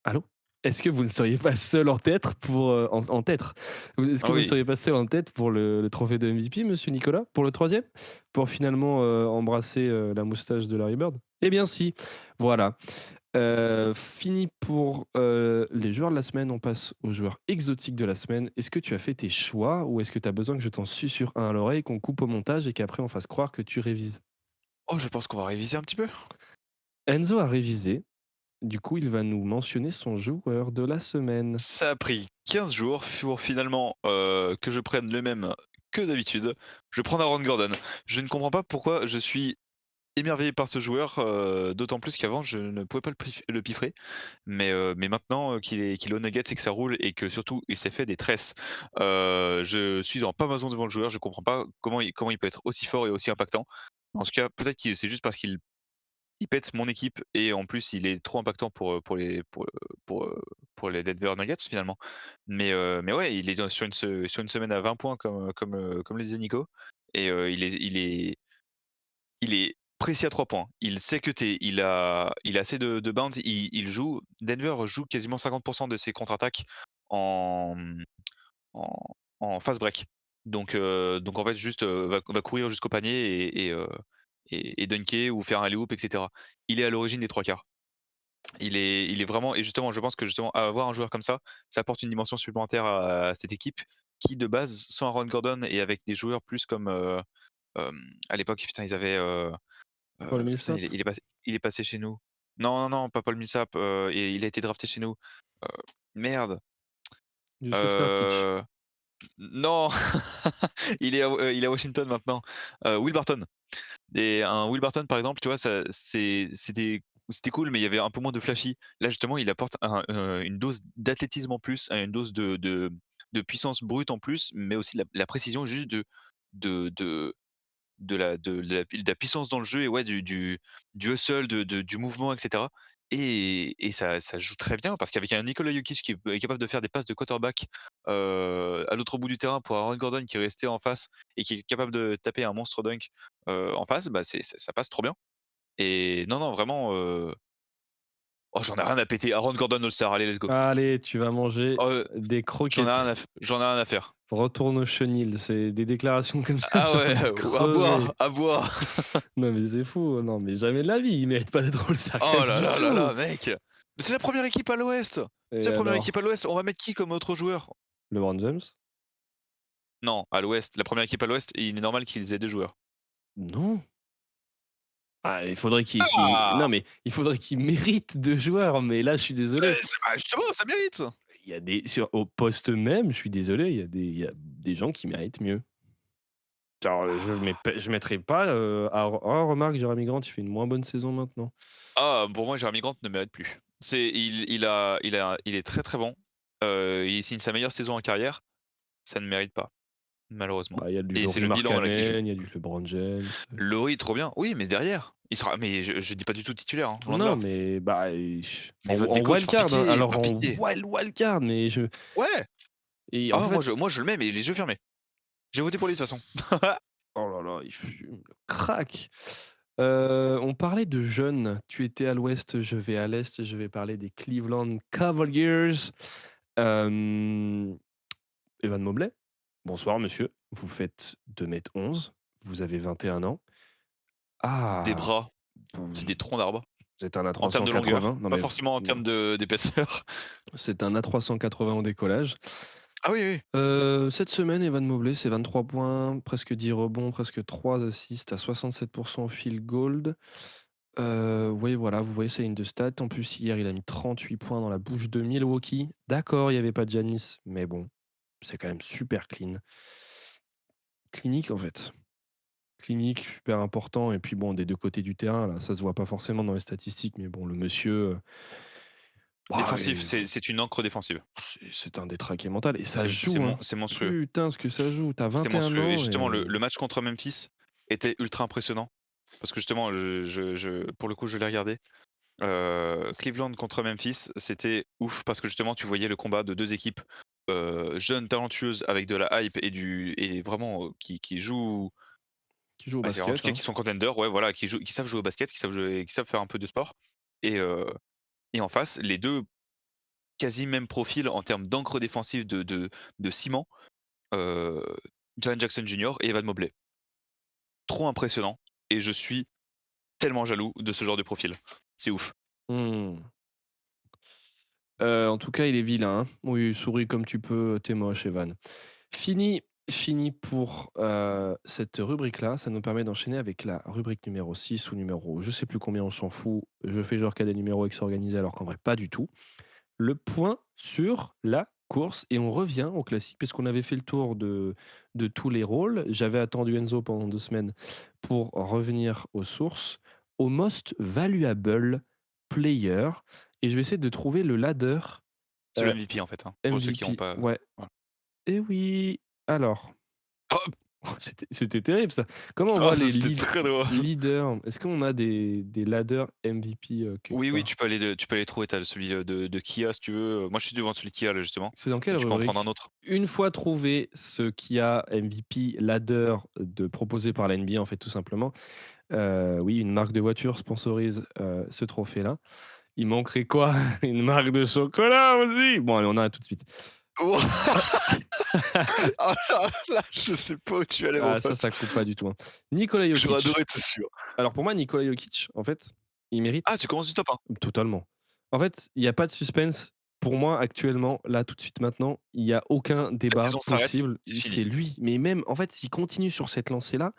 Allô? est-ce que vous ne seriez pas seul en tête pour, en tête? Est-ce Ah que vous ne oui. seriez pas seul en tête pour le trophée de MVP, monsieur Nicolas? Pour le troisième, pour finalement, embrasser, la moustache de Larry Bird? Eh bien si, voilà. Fini pour, les joueurs de la semaine, on passe aux joueurs exotiques de la semaine. Est-ce que tu as fait tes choix ou est-ce que tu as besoin que je t'en susurre un à l'oreille, qu'on coupe au montage et qu'après on fasse croire que tu révises? Oh, je pense qu'on va réviser un petit peu. Enzo a révisé, du coup il va nous mentionner son joueur de la semaine. Ça a pris 15 jours pour finalement, que je prenne le même que d'habitude. Je prends Aaron Gordon. Je ne comprends pas pourquoi je suis émerveillé par ce joueur, d'autant plus qu'avant je ne pouvais pas le piffrer. Mais maintenant, qu'il est aux Nuggets et que ça roule et que surtout il s'est fait des tresses. Je suis en pamason devant le joueur, je comprends pas comment il peut être aussi fort et aussi impactant. En tout cas, peut-être que c'est juste parce qu'il pète mon équipe et en plus il est trop impactant pour les Denver Nuggets finalement. Mais ouais, il est sur une semaine à 20 points comme le disait Nico et il est précis à 3 points. Il sait cutter, il a assez de bounce, il joue Denver joue quasiment 50 de ses contre-attaques en, en en fast break. Donc en fait juste, va courir jusqu'au panier et dunker ou faire un alley-oop et cetera. Il est à l'origine des 3 quarts. Il est vraiment et justement, je pense que justement avoir un joueur comme ça apporte une dimension supplémentaire à cette équipe qui de base, sans Aaron Gordon et avec des joueurs plus comme, à l'époque, putain ils avaient, Paul putain Millsap? il est passé chez nous. Non, non, non, pas Paul Millsap, et il a été drafté chez nous. Heu, Merde, Jusuf Nurkic? heu, non, il est à Washington maintenant. Will Barton. Et un Will Barton, par exemple, tu vois, c'était cool, mais il y avait un peu moins de flashy. Là, justement, il apporte une dose d'athlétisme en plus, une dose de puissance brute en plus, mais aussi la précision juste de de de la puissance dans le jeu et ouais, du hustle, du mouvement et cetera et ça joue très bien parce qu'avec un Nikola Jokic qui est capable de faire des passes de quarterback, à l'autre bout du terrain pour Aaron Gordon qui est resté en face et qui est capable de taper un monstre dunk, en face, bah, ça passe trop bien et non, non, vraiment, oh, j'en ai rien à péter. Aaron Gordon All-Star, allez, let's go. Allez, tu vas manger Oh, des j'en ai rien à croquettes. f j'en ai rien à faire. Retourne au chenil, c'est des déclarations comme ça, Ah j'ai ouais, envie de à boire, crever. à boire. Non mais c'est fou, non mais jamais de la vie, il mérite pas d'être All-Star Oh Game là du là là tout. là, mec! Mais c'est la première équipe à l'Ouest! Et C'est la première équipe alors? à l'Ouest, on va mettre qui comme autre joueur? LeBron James? Non, à l'Ouest, la première équipe à l'Ouest, il est normal qu'ils aient 2 joueurs. Non. Ah, il faudrait qu'il Ah! non mais il faudrait qu'il mérite 2 joueurs, mais là je suis désolé. C'est bah, justement, ça mérite! Il y a des sur au poste même, je suis désolé, il y a des gens qui méritent mieux. Genre, je mettrais pas, oh remarque Jeremy Grant, il fait une moins bonne saison maintenant. Ah, pour moi, Jeremy Grant ne mérite plus. Il est très, très bon. Il signe sa meilleure saison en carrière, ça ne mérite pas, malheureusement Bah, il y a du et c'est Lauri le bilan, là, qui joue. Markkanen, il y a du LeBron James. Laurie, trop bien. Oui, mais derrière, il sera mais je dis pas du tout titulaire, hein, loin de Non, là. mais bah, Mais vote en des coachs, par wildcard, hein, pitié, alors par en pitié. wildcard, mais je Ouais! et en Ah, fait moi je le mets, mais les yeux fermés. J'ai voté pour lui de toute façon. oh là là, il fume, le crack. On parlait de jeunes, tu étais à l'ouest, je vais à l'est, je vais parler des Cleveland Cavaliers. Hem, Evan Mobley, bonsoir monsieur, vous faites 2 m 11, vous avez 21 ans. Des Ah! bras, c'est Vous des troncs d'arbres. vous êtes un En termes de longueur, A380, non pas mais forcément en termes de d'épaisseur. c'est un A380 au décollage. Ah oui, oui. Cette semaine, Evan Mobley, c'est 23 points, presque 10 rebonds, presque 3 assists à 67 au field goal. Oui, voilà, vous voyez sa ligne de stats. En plus, hier, il a mis 38 points dans la bouche de Milwaukee. D'accord, il y avait pas de Giannis, mais bon, c'est quand même super clean. Clinique, en fait. Clinique, super important et puis bon, des 2 côtés du terrain, là, ça se voit pas forcément dans les statistiques, mais bon, le monsieur, bah, Défensif, c'est une encre défensive. c'est un détraqué mental et ça C'est joue, hein. c'est monstrueux. Putain, ce que ça joue. Tu as C'est 21 monstrueux et ans justement et le match contre Memphis était ultra impressionnant parce que justement pour le coup, je l'ai regardé. Cleveland contre Memphis, c'était ouf parce que justement tu voyais le combat de 2 équipes, jeunes, talentueuses avec de la hype et vraiment, qui jouent qui joue au bah, c'est en tout basket, cas hein. qui sont contenders, ouais, voilà, qui savent jouer au basket, qui savent faire un peu de sport et heu et en face, les 2 quasi même profil en termes d'encre défensive de ciment, heu, Jaren Jackson Jr. et Evan Mobley. Trop impressionnant et je suis tellement jaloux de ce genre de profil. C'est ouf. Mmh. En tout cas, il est vilain, hein. Oui, souris comme tu peux, tu moche, Evan. Fini fini pour, cette rubrique-là. Ça nous permet d'enchaîner avec la rubrique numéro 6 ou numéro je sais plus combien, on s'en fout. Je fais genre qu'il y a des numéros et que c'est organisé alors qu'en vrai pas du tout. Le point sur la course et on revient au classique puisqu'on avait fait le tour de tous les rôles. J'avais attendu Enzo pendant 2 semaines pour revenir aux sources, au most valuable player et je vais essayer de trouver le ladder, C'est le MVP en fait, hein, pour ceux qui ont MVP. pas Ouais. voilà. Et oui. Alors, Oh! c'était terrible ça. Comment on Oh voit ça les c'était très drôle. leaders? Est-ce qu'on a des ladders MVP, quelque Oui, part? tu peux aller trouver, tu celui, de Kia si tu veux, moi je suis devant celui de Kia là justement, C'est dans mais quelle tu peux en prendre un rubrique? autre. Une fois trouvé ce qui a MVP ladder de proposé par la NBA, en fait, tout simplement, oui, une marque de voiture sponsorise, ce trophée-là. Il manquerait quoi? Une marque de chocolat aussi? Bon, allez, on arrête tout de suite. Oh là là, je sais pas où tu allais mon Ah ça, pote. ça coupe pas du tout, hein. Nikola J'aurais Jokic. adoré être sûr. Alors pour moi, Nikola Jokic, en fait, il Ah, mérite tu commences du top 1? totalement. En fait, il y a pas de suspense. Pour moi, actuellement, là, tout de suite, maintenant, il y a aucun La débat saison s'arrête, possible. c'est fini. C'est lui. Mais même, en fait, s'il continue sur cette lancée-là,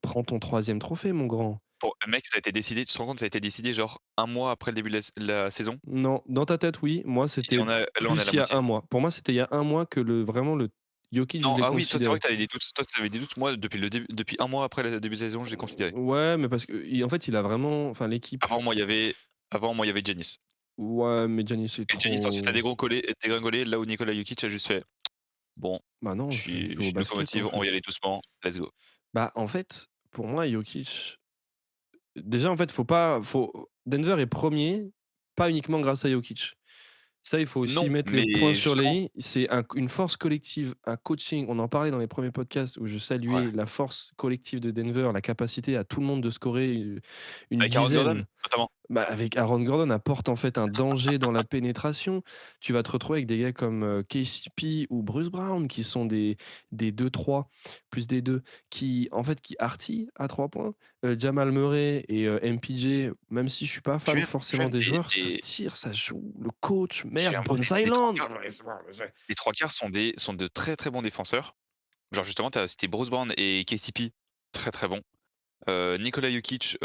prends ton troisième trophée, mon grand. Pour mec, ça a été décidé, tu te rends compte, ça a été décidé genre un mois après le début de la saison Non, dans ta tête, oui. Moi, et c'était là on est à plus la il y a moitié. un mois. Pour moi, c'était il y a un mois que vraiment le Jokic, je Non, l'ai ah oui, toi c'est vrai considéré. que tu avais des doutes. Toi tu avais des doutes, moi depuis un mois après le début de la saison, je l'ai considéré. Ouais, mais parce que en fait, il a vraiment, enfin, l'équipe. Avant moi il y avait Giannis Ouais, mais Giannis, c'est et Giannis ensuite a trop. dégringolé là où Nikola Jokic a juste fait: «Bon, Bah non, je joue au suis une basket, en locomotive, on va y fait. aller doucement, let's go». Bah, en fait, pour moi, Jokic, déjà, en fait, faut Denver est premier, pas uniquement grâce à Jokic. Ça, il faut aussi Non, mettre les points mais sur les justement i. C'est une force collective, un coaching. On en parlait dans les premiers podcasts où je ouais, saluais la force collective de Denver, la capacité à tout le monde de scorer, une avec Aaron Gordon dizaine. notamment. Bah, avec Aaron Gordon, apporte en fait un danger dans la pénétration. Tu vas te retrouver avec des gars comme, KCP ou Bruce Brown qui sont des 2-3 plus des 2 qui en fait qui artillent à 3 points. Jamal Murray et MPJ, même si je suis pas fan Puis forcément même des joueurs, ça tire, ça joue. Le coach, merde, Bones les 3 Island! quarts les 3 quarts sont de très, très bons défenseurs. Genre justement, tu as cité Bruce Brown et KCP, très, très bons. Nikola Jokic,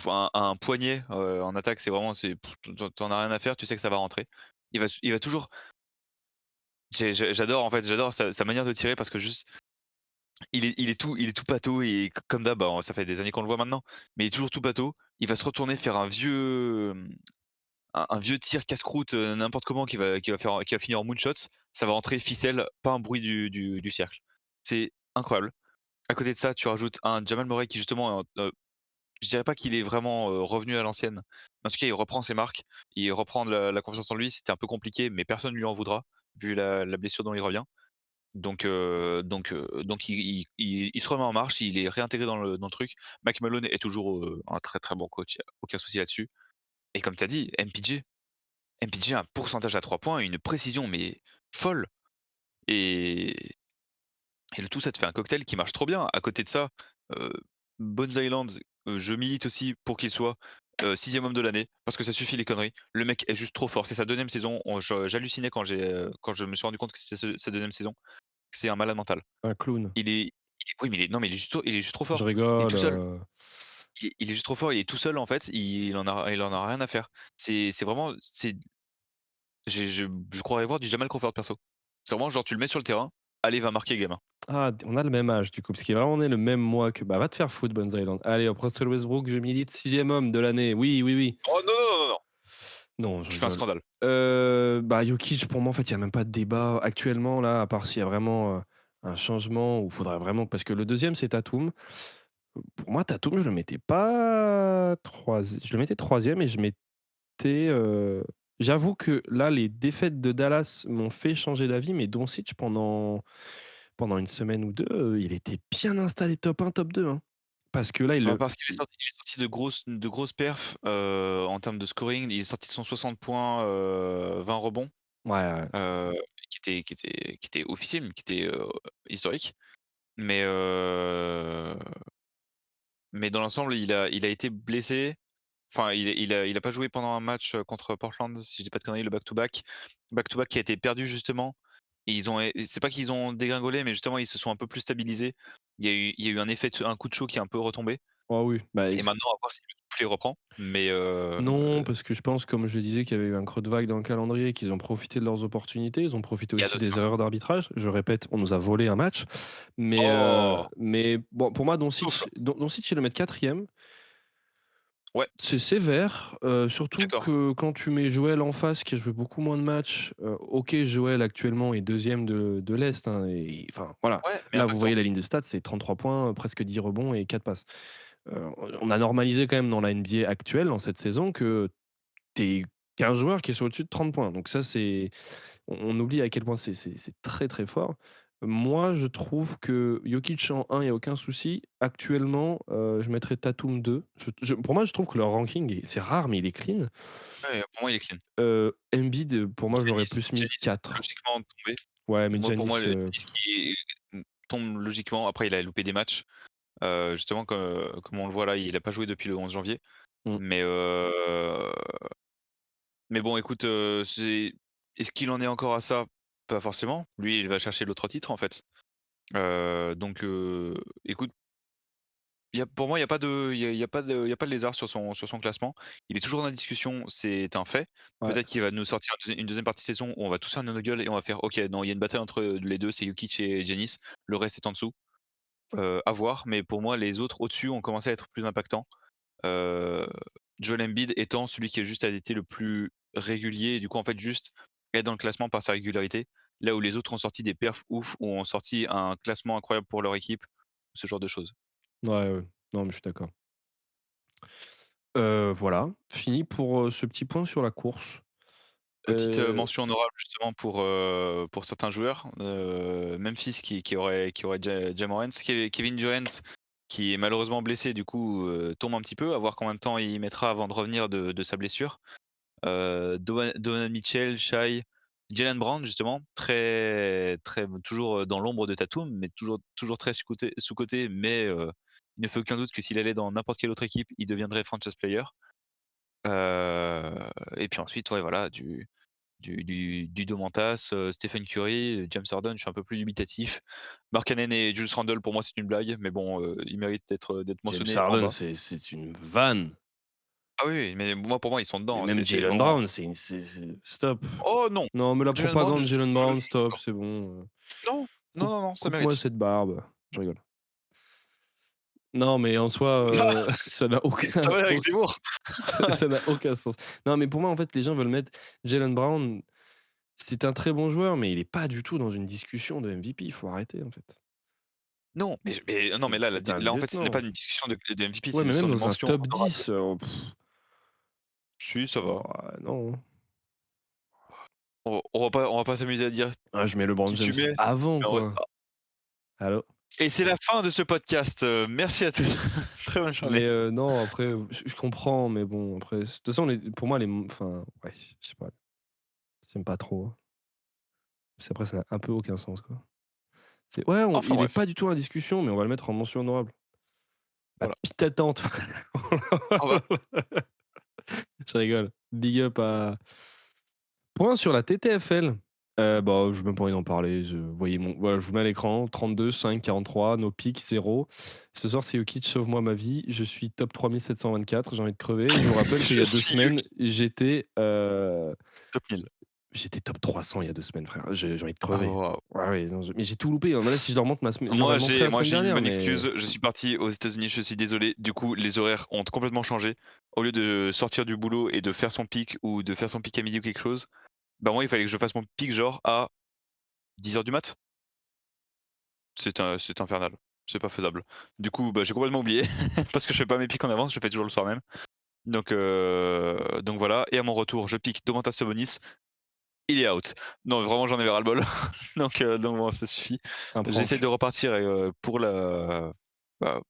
un poignet, en attaque, c'est vraiment tu en as rien à faire, tu sais que ça va rentrer. Il va toujours j'adore en fait, j'adore sa manière de tirer parce que juste il est tout pâteau et comme d'hab, bah, ça fait des années qu'on le voit maintenant, mais il est toujours tout pâteau. Il va se retourner faire un vieux tir casse-croûte, n'importe comment qui va finir en moonshot. Ça va rentrer ficelle, pas un bruit du cercle. C'est incroyable. À côté de ça, tu rajoutes un Jamal Murray qui justement, je dirais pas qu'il est vraiment, revenu à l'ancienne. Mais en tout cas, il reprend ses marques, il reprend de la confiance en lui. C'était un peu compliqué, mais personne ne lui en voudra, vu la blessure dont il revient. Donc il se remet en marche, il est réintégré dans le truc. Mike Malone est toujours, un très, très bon coach, il y a aucun souci là-dessus et comme tu as dit, MPJ a un pourcentage à 3 points et une précision mais folle et le tout, ça te fait un cocktail qui marche trop bien. À côté de ça, heu, Bones Island, je milite aussi pour qu'il soit, 6e homme de l'année parce que ça suffit les conneries. Le mec est juste trop fort. C'est sa deuxième saison, j'hallucinais quand je me suis rendu compte que c'était sa deuxième saison. C'est un malade mental. Un clown. Oui, mais non, mais il est juste trop Je fort. Il est rigole, tout seul. Il est juste trop fort, il est tout seul en fait, il en a rien à faire. C'est vraiment je croirais voir du Jamal Crawford perso. C'est vraiment genre tu le mets sur le terrain, allez va marquer gamin. Ah, on a le même âge du coup, parce qu'il est vraiment né le même mois que bah, va te faire foutre Bones Island. Allez hop, Russell Westbrook, je milite, 6e homme de l'année. Oui, oui, oui. Oh non, non, non, non, non, Non, je je fais un rigole. scandale. Bah, Jokic, pour moi, en fait, il y a même pas de débat actuellement là, à part s'il y a vraiment, un changement où il faudrait vraiment parce que le deuxième c'est Tatum. Pour moi, Tatum, je le mettais pas je le mettais troisième et je mettais, j'avoue que là, les défaites de Dallas m'ont fait changer d'avis, mais Doncic pendant une semaine ou 2, il était bien installé top 1, top 2, hein. Parce que là, Enfin, parce qu'il est sorti de grosses perfs, en termes de scoring. Il est sorti de son 60 points, 20 rebonds, Ouais, ouais. heu, qui était officiel, qui était, historique. Mais, mais dans l'ensemble, il a été blessé. Enfin, il a pas joué pendant un match, contre Portland, si je dis pas de conneries, le back-to-back. Back-to-back qui a été perdu justement. Et c'est pas qu'ils ont dégringolé, mais justement ils se sont un peu plus stabilisés. Il y a eu un coup de chaud qui est un peu retombé. Oh oui, bah, Et maintenant à voir si le soufflet reprend. Mais, non, parce que je pense, comme je disais, qu'il y avait eu un creux de vague dans le calendrier, qu'ils ont profité de leurs opportunités. Ils ont profité il y a aussi de des ça. erreurs d'arbitrage. Je répète, on nous a volé un match. Oh! Mais bon, pour moi, Souffle! Doncic, il le mettre quatrième. Ouais, C'est sévère, surtout d'accord. que quand tu mets Joël en face, qui a joué beaucoup moins de matchs, OK, Joël actuellement est deuxième de l'Est, hein, et enfin voilà. Ouais, mais Là, vous impactant. voyez la ligne de stats, c'est 33 points, presque 10 rebonds et 4 passes. On a normalisé quand même dans la NBA actuelle, dans cette saison, que tu es qu'un joueur qui est sur au-dessus de 30 points. Donc ça, on oublie à quel point c'est très, très fort. Moi, je trouve que Jokic en 1, il y a aucun souci. Actuellement, je mettrais Tatum 2. Pour moi, je trouve que leur ranking c'est rare, mais il est clean. Ouais, pour moi il est clean. Embiid, pour moi, je l'aurais plus mis Giannis 4. logiquement tombé. Ouais, mais Moi pour moi Giannis, le Giannis tombe logiquement. Après il a loupé des matchs, justement comme on le voit là, il a pas joué depuis le 11 janvier. mmh, Mais, bon écoute, est-ce qu'il en est encore à ça? Pas forcément. Lui, il va chercher l'autre titre en fait. Donc, écoute, pour moi, il y a pas de il y a pas de lézard sur son classement. Il est toujours dans la discussion, c'est un fait. ouais, Peut-être qu'il va nous sortir une deuxième partie de saison où on va tous faire nos gueules et on va faire: «OK, non, il y a une bataille entre les 2, c'est Jokic et Giannis, le reste est en dessous». À voir, mais pour moi, les autres au-dessus ont commencé à être plus impactants. Heu, Joel Embiid étant celui qui a juste été le plus régulier et du coup, en fait, juste être dans le classement par sa régularité. Là où les autres ont sorti des perfs ouf, ou ont sorti un classement incroyable pour leur équipe, ce genre de choses. ouais, ouais. Non, mais je suis d'accord. Voilà, fini pour, ce petit point sur la course. Petite, Heu, mention honorable justement pour certains joueurs, Memphis qui aurait Ja Morant, Kevin Durant qui est malheureusement blessé, du coup, tombe un petit peu, à voir combien de temps il mettra avant de revenir de sa blessure. Donovan Mitchell, Shai, Jaylen Brown justement, très très toujours, dans l'ombre de Tatum, mais toujours très sous-coté, mais, il ne fait aucun doute que s'il allait dans n'importe quelle autre équipe, il deviendrait franchise player. Et puis ensuite, ouais, voilà, du Domantas, Stephen Curry, James Harden, je suis un peu plus dubitatif. Mark Cannon et Julius Randle, pour moi, c'est une blague, mais bon, ils méritent d'être James mentionnés en Harden, bas. c'est une vanne. Ah oui, oui, mais moi, pour moi, ils sont Et dedans, même c'est Jaylen vraiment. Brown, stop. Oh non! Non, mais la Jaylen Brown, propagande je suis Jaylen désolé, Brown, je suis pas stop, d'accord. c'est bon, Non, non, non, non, ça coupe-moi mérite. cette barbe. Je rigole. Non, mais en soi, ça n'a Ça aucun va avec au Zemmour. ça n'a aucun sens. Non, mais pour moi, en fait, les gens veulent mettre Jaylen Brown, c'est un très bon joueur, mais il est pas du tout dans une discussion de MVP, il faut arrêter, en fait. Non, mais non, mais là C'est un là, en fait, ce n'est pas lieutenant. une discussion de MVP, Ouais, c'est mais même sur une dans un mention top honorable. 10, Si, ça va. non. On va pas s'amuser à dire Ah, je mets LeBron qui tu James mets, avant, mais en vrai. quoi. Allô? Et c'est la fin de ce podcast, merci à tous. Très bonne journée. Mais non, après, je comprends, mais bon, après, de toute façon, pour moi, enfin, ouais, je sais pas, j'aime pas trop, hein. Après, ça n'a un peu aucun sens, quoi. Ouais, Enfin il est bref, pas du tout en discussion, mais on va le mettre en mention honorable. Bah, voilà. pite ta tante. Au revoir. Je rigole. Big up à point sur la TTFL. Bah, je n'ai même pas envie d'en parler. Voilà, je vous mets à l'écran 32, 5, 43, nos pics 0. Ce soir, c'est Jokic, sauve-moi ma vie. Je suis top 3724. J'ai envie de crever. Et je vous rappelle qu'il y Je a 2 suis semaines, Yuki, top 1000. j'étais top 300 il y a 2 semaines, frère. J'ai envie de Ah crever. waouh. Ouais, ouais, non, mais j'ai tout loupé, hein. Là, si je leur montre ma semaine, je leur ai Moi montré j'ai la moi semaine j'ai une dernière, bonne mais excuse, je suis parti aux États-Unis, je suis désolé. Du coup, les horaires ont complètement changé. Au lieu de sortir du boulot et de faire son pic ou de faire son pic à midi ou quelque chose, bah, moi, il fallait que je fasse mon pic genre à 10 heures du mat. C'est infernal, c'est pas faisable. Du coup, bah, j'ai complètement oublié parce que je fais pas mes pics en avance, je les fais toujours le soir même. Donc voilà, et à mon retour, je pique Domantas Sabonis, il est out. Non, vraiment, j'en avais ras-le-bol. Donc bon, ça suffit. un J'essaie prank. de repartir et pour la bah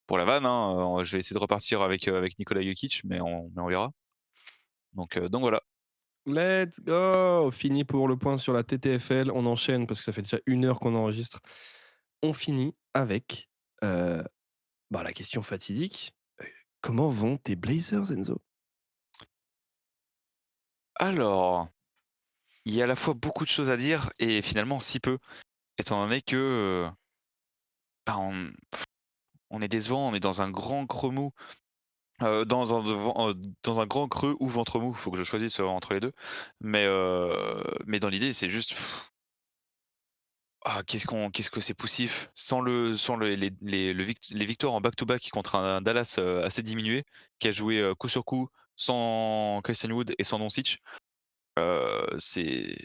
pour la vanne, hein, je vais essayer de repartir avec Nikola Jokic, mais on verra. Donc voilà. Let's go! Fini pour le point sur la TTFL. On enchaîne parce que ça fait déjà 1 heure qu'on enregistre. On finit avec, heu, la question fatidique. Comment vont tes Blazers, Enzo? Alors, il y a à la fois beaucoup de choses à dire et finalement si peu, étant donné que, bah, on est décevant, on est dans un grand creux mou, dans un grand creux ou ventre mou, faut que je choisisse, entre les 2. Mais dans l'idée, c'est juste qu'est-ce que c'est poussif. Sans les victoires en back to back contre un Dallas, assez diminué, qui a joué, coup sur coup, sans Christian Wood et sans Doncic, heu, c'est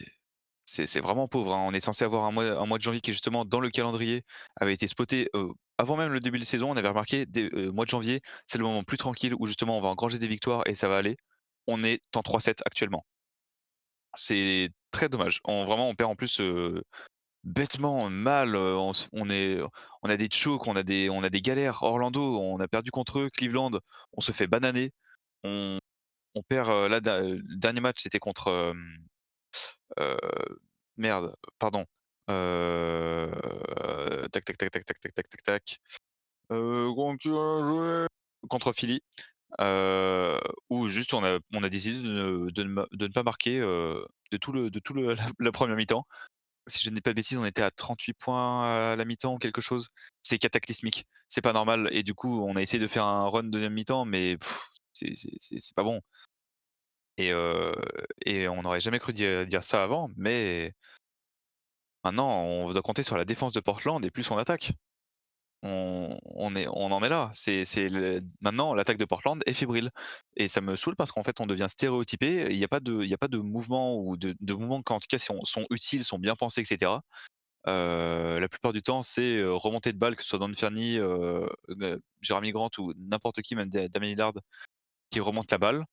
c'est vraiment pauvre, hein. On est censé avoir un mois de janvier qui justement dans le calendrier avait été spoté, avant même le début de saison. On avait remarqué dès, mois de janvier, c'est le moment plus tranquille où justement on va engranger des victoires et ça va aller. On est en 3-7 actuellement. C'est très dommage. On perd en plus, bêtement, mal, on a des chokes, on a des galères. Orlando, on a perdu contre eux. Cleveland, on se fait bananer. On on perd, là le dernier match, c'était contre, heu, merde, pardon, tac, tac, tac, tac, tac, tac, tac, tac, tac, contre qui on a joué? Contre Philly, heu, où juste on a décidé de ne pas marquer, de tout le la 1re mi-temps. Si je ne dis pas de bêtises, on était à 38 points à la mi-temps ou quelque chose. C'est cataclysmique, c'est pas normal et du coup, on a essayé de faire un run 2e mi-temps mais c'est pas bon et et on n'aurait jamais cru dire ça avant, mais maintenant on doit compter sur la défense de Portland et plus son attaque. On en est là. Maintenant l'attaque de Portland est fébrile et ça me saoule parce qu'en fait on devient stéréotypé. Il y a pas de mouvements ou de mouvements qui en tout cas sont utiles, sont bien pensés et cetera. La plupart du temps, c'est, remontée de balle, que ce soit Don Fernie, Jerami Grant ou n'importe qui, même Damian Lillard, qui remonte la balle.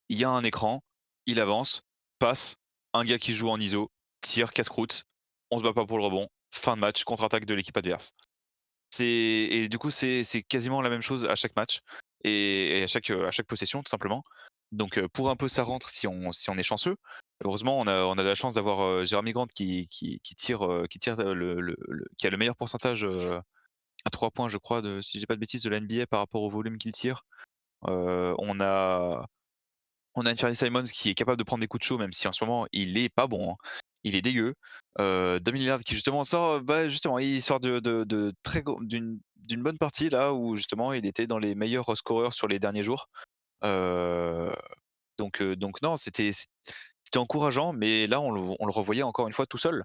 Il y a un écran, il avance, passe, un gars qui joue en ISO, tire, casse-croûte, on se bat pas pour le rebond, fin de match, contre-attaque de l'équipe adverse. Et du coup, c'est quasiment la même chose à chaque match et à chaque possession, tout simplement. Donc, pour un peu ça rentre si on est chanceux. Heureusement, on a la chance d'avoir, Jeremy Grant qui tire, qui a le meilleur pourcentage, à 3 points, je crois, si je dis pas de bêtises, de la NBA par rapport au volume qu'il tire. On a Anthony Simons qui est capable de prendre des coups de chaud, même si en ce moment il est pas bon, hein. Il est dégueu. Dame Lillard qui justement sort, justement il sort de très gros d'une bonne partie là où justement il était dans les meilleurs scoreurs sur les derniers jours. Heu, donc non, c'était encourageant, mais là on le revoyait encore une fois tout seul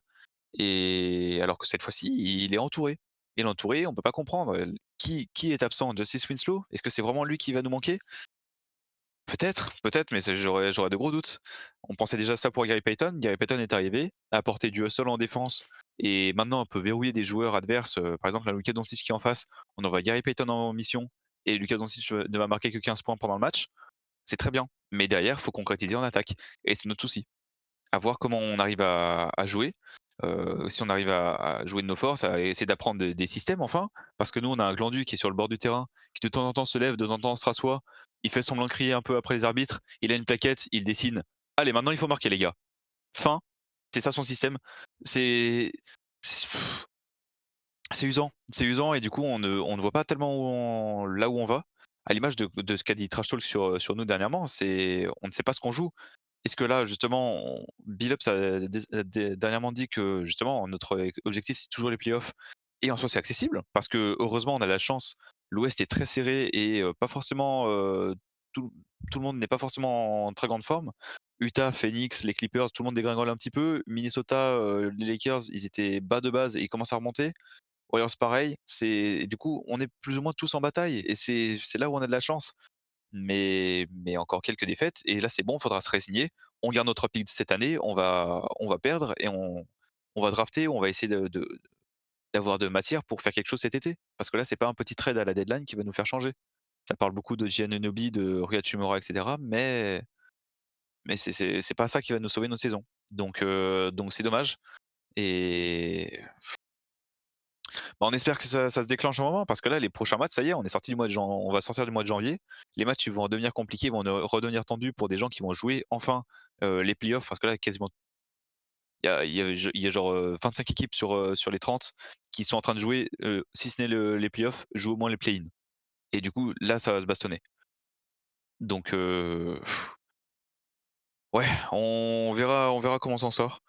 et alors que cette fois-ci il est entouré. Il est entouré, on peut pas comprendre, qui est absent? Justice Winslow? Est-ce que c'est vraiment lui qui va nous manquer? Peut-être, mais j'aurais de gros doutes. On pensait déjà ça pour Gary Payton. Gary Payton est arrivé, a apporté du hustle en défense et maintenant on peut verrouiller des joueurs adverses, par exemple, là, Luka Doncic qui est en face, on envoie Gary Payton en mission et Luka Doncic, ne va marquer que 15 points pendant le match. C'est très bien, mais derrière, faut concrétiser en attaque et c'est notre souci. À voir comment on arrive à jouer, si on arrive à jouer de nos forces, à essayer d'apprendre des systèmes enfin, parce que nous on a un Glandu qui est sur le bord du terrain, qui de temps en temps se lève, de temps en temps se rassoit, il fait semblant de crier un peu après les arbitres, il a une plaquette, il dessine: «Allez maintenant il faut marquer les gars». Fin, c'est ça son système. C'est c c'est usant et du coup on ne voit pas tellement là où on va. À l'image de ce qu'a dit Trash Talk sur nous dernièrement, on ne sait pas ce qu'on joue. Est-ce que là, justement, Billups a dernièrement dit que justement notre objectif c'est toujours les playoffs et en soi c'est accessible parce que heureusement on a la chance. L'Ouest est très serré et pas forcément, tout tout le monde n'est pas forcément en très grande forme. Utah, Phoenix, les Clippers, tout le monde dégringole un petit peu. Minnesota, les Lakers, ils étaient bas de base et ils commencent à remonter. Warriors pareil, du coup on est plus ou moins tous en bataille et c'est là où on a de la chance. Mais encore quelques défaites et là c'est bon, faudra se résigner. On garde notre pick cette année, on va perdre et on va drafter, on va essayer d'avoir de matière pour faire quelque chose cet été. Parce que là, c'est pas un petit trade à la deadline qui va nous faire changer. Ça parle beaucoup de Giannunoby, de Rui Hachimura et cetera, mais c'est pas ça qui va nous sauver notre saison. Donc c'est dommage et Bah, on espère que ça se déclenche un moment parce que là, les prochains matchs, ça y est, on va sortir du mois de janvier. Les matchs, ils vont devenir compliqués, ils vont redevenir tendus pour des gens qui vont jouer enfin, les playoffs parce que là, quasiment il y a genre, 25 équipes sur les 30 qui sont en train de jouer, si ce n'est les playoffs, jouent au moins les play-in et du coup, là, ça va se bastonner. Donc ouais, on verra comment on s'en sort.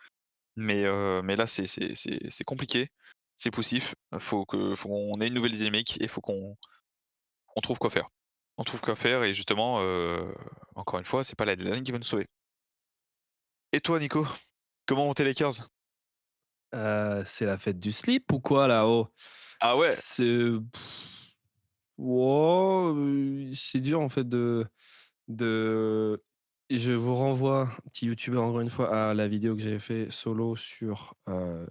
Mais là, c'est compliqué, c'est poussif. Faut qu'on ait une nouvelle dynamique et faut qu'on trouve quoi faire. On trouve quoi faire et justement, encore une fois, c'est pas la deadline qui va nous sauver. Et toi, Nico? Comment vont tes Lakers? C'est la fête du slip ou quoi là-haut? Ah ouais! C'est Wow, c'est dur en fait de je vous renvoie, petit youtubeur encore une fois, à la vidéo que j'avais fait solo sur,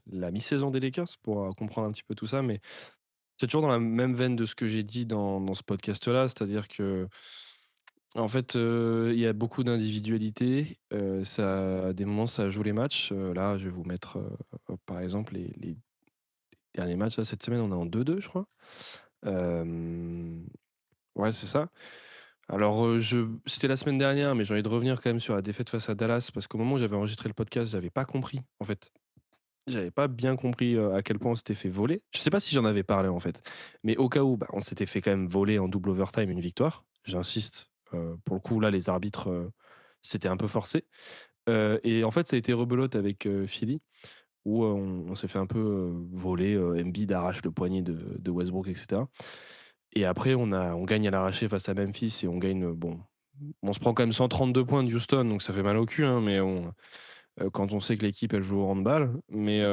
la mi-saison des Lakers pour, comprendre un petit peu tout ça, mais c'est toujours dans la même veine de ce que j'ai dit dans ce podcast-là. C'est-à-dire que en fait, il y a beaucoup d'individualité, ça à des moments ça joue les matchs. Là, je vais vous mettre, par exemple les derniers matchs là cette semaine, on est en 2-2 je crois. Hem, ouais, c'est ça. Alors, c'était la semaine dernière, mais j'ai envie de revenir quand même sur la défaite face à Dallas parce qu'au moment où j'avais enregistré le podcast, j'avais pas compris, en fait. J'avais pas bien compris, à quel point on s'était fait voler. Je sais pas si j'en avais parlé, en fait, mais au cas où, bah, on s'était fait quand même voler en double overtime une victoire. J'insiste, pour le coup, là, les arbitres, c'était un peu forcé, et en fait, ça a été rebelote avec, Philly où, on s'est fait un peu, voler, Embiid arrache le poignet de Westbrook et cetera. Et après, on gagne à l'arraché face à Memphis et on gagne, bon, on se prend quand même 132 points de Houston, donc ça fait mal au cul, hein, mais quand on sait que l'équipe, elle joue au handball. Mais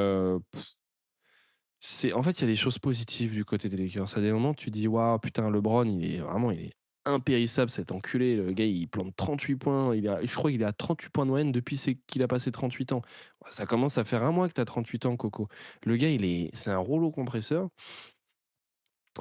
c'est en fait, il y a des choses positives du côté des Lakers. À des moments, tu dis: «Waouh, putain, LeBron, il est impérissable cet enculé. Le gars, il plante 38 points. Je crois qu'il est à 38 points de moyenne depuis qu'il a passé 38 ans». Ouais, ça commence à faire un mois que tu as 38 ans, coco. Le gars, c'est un rouleau compresseur.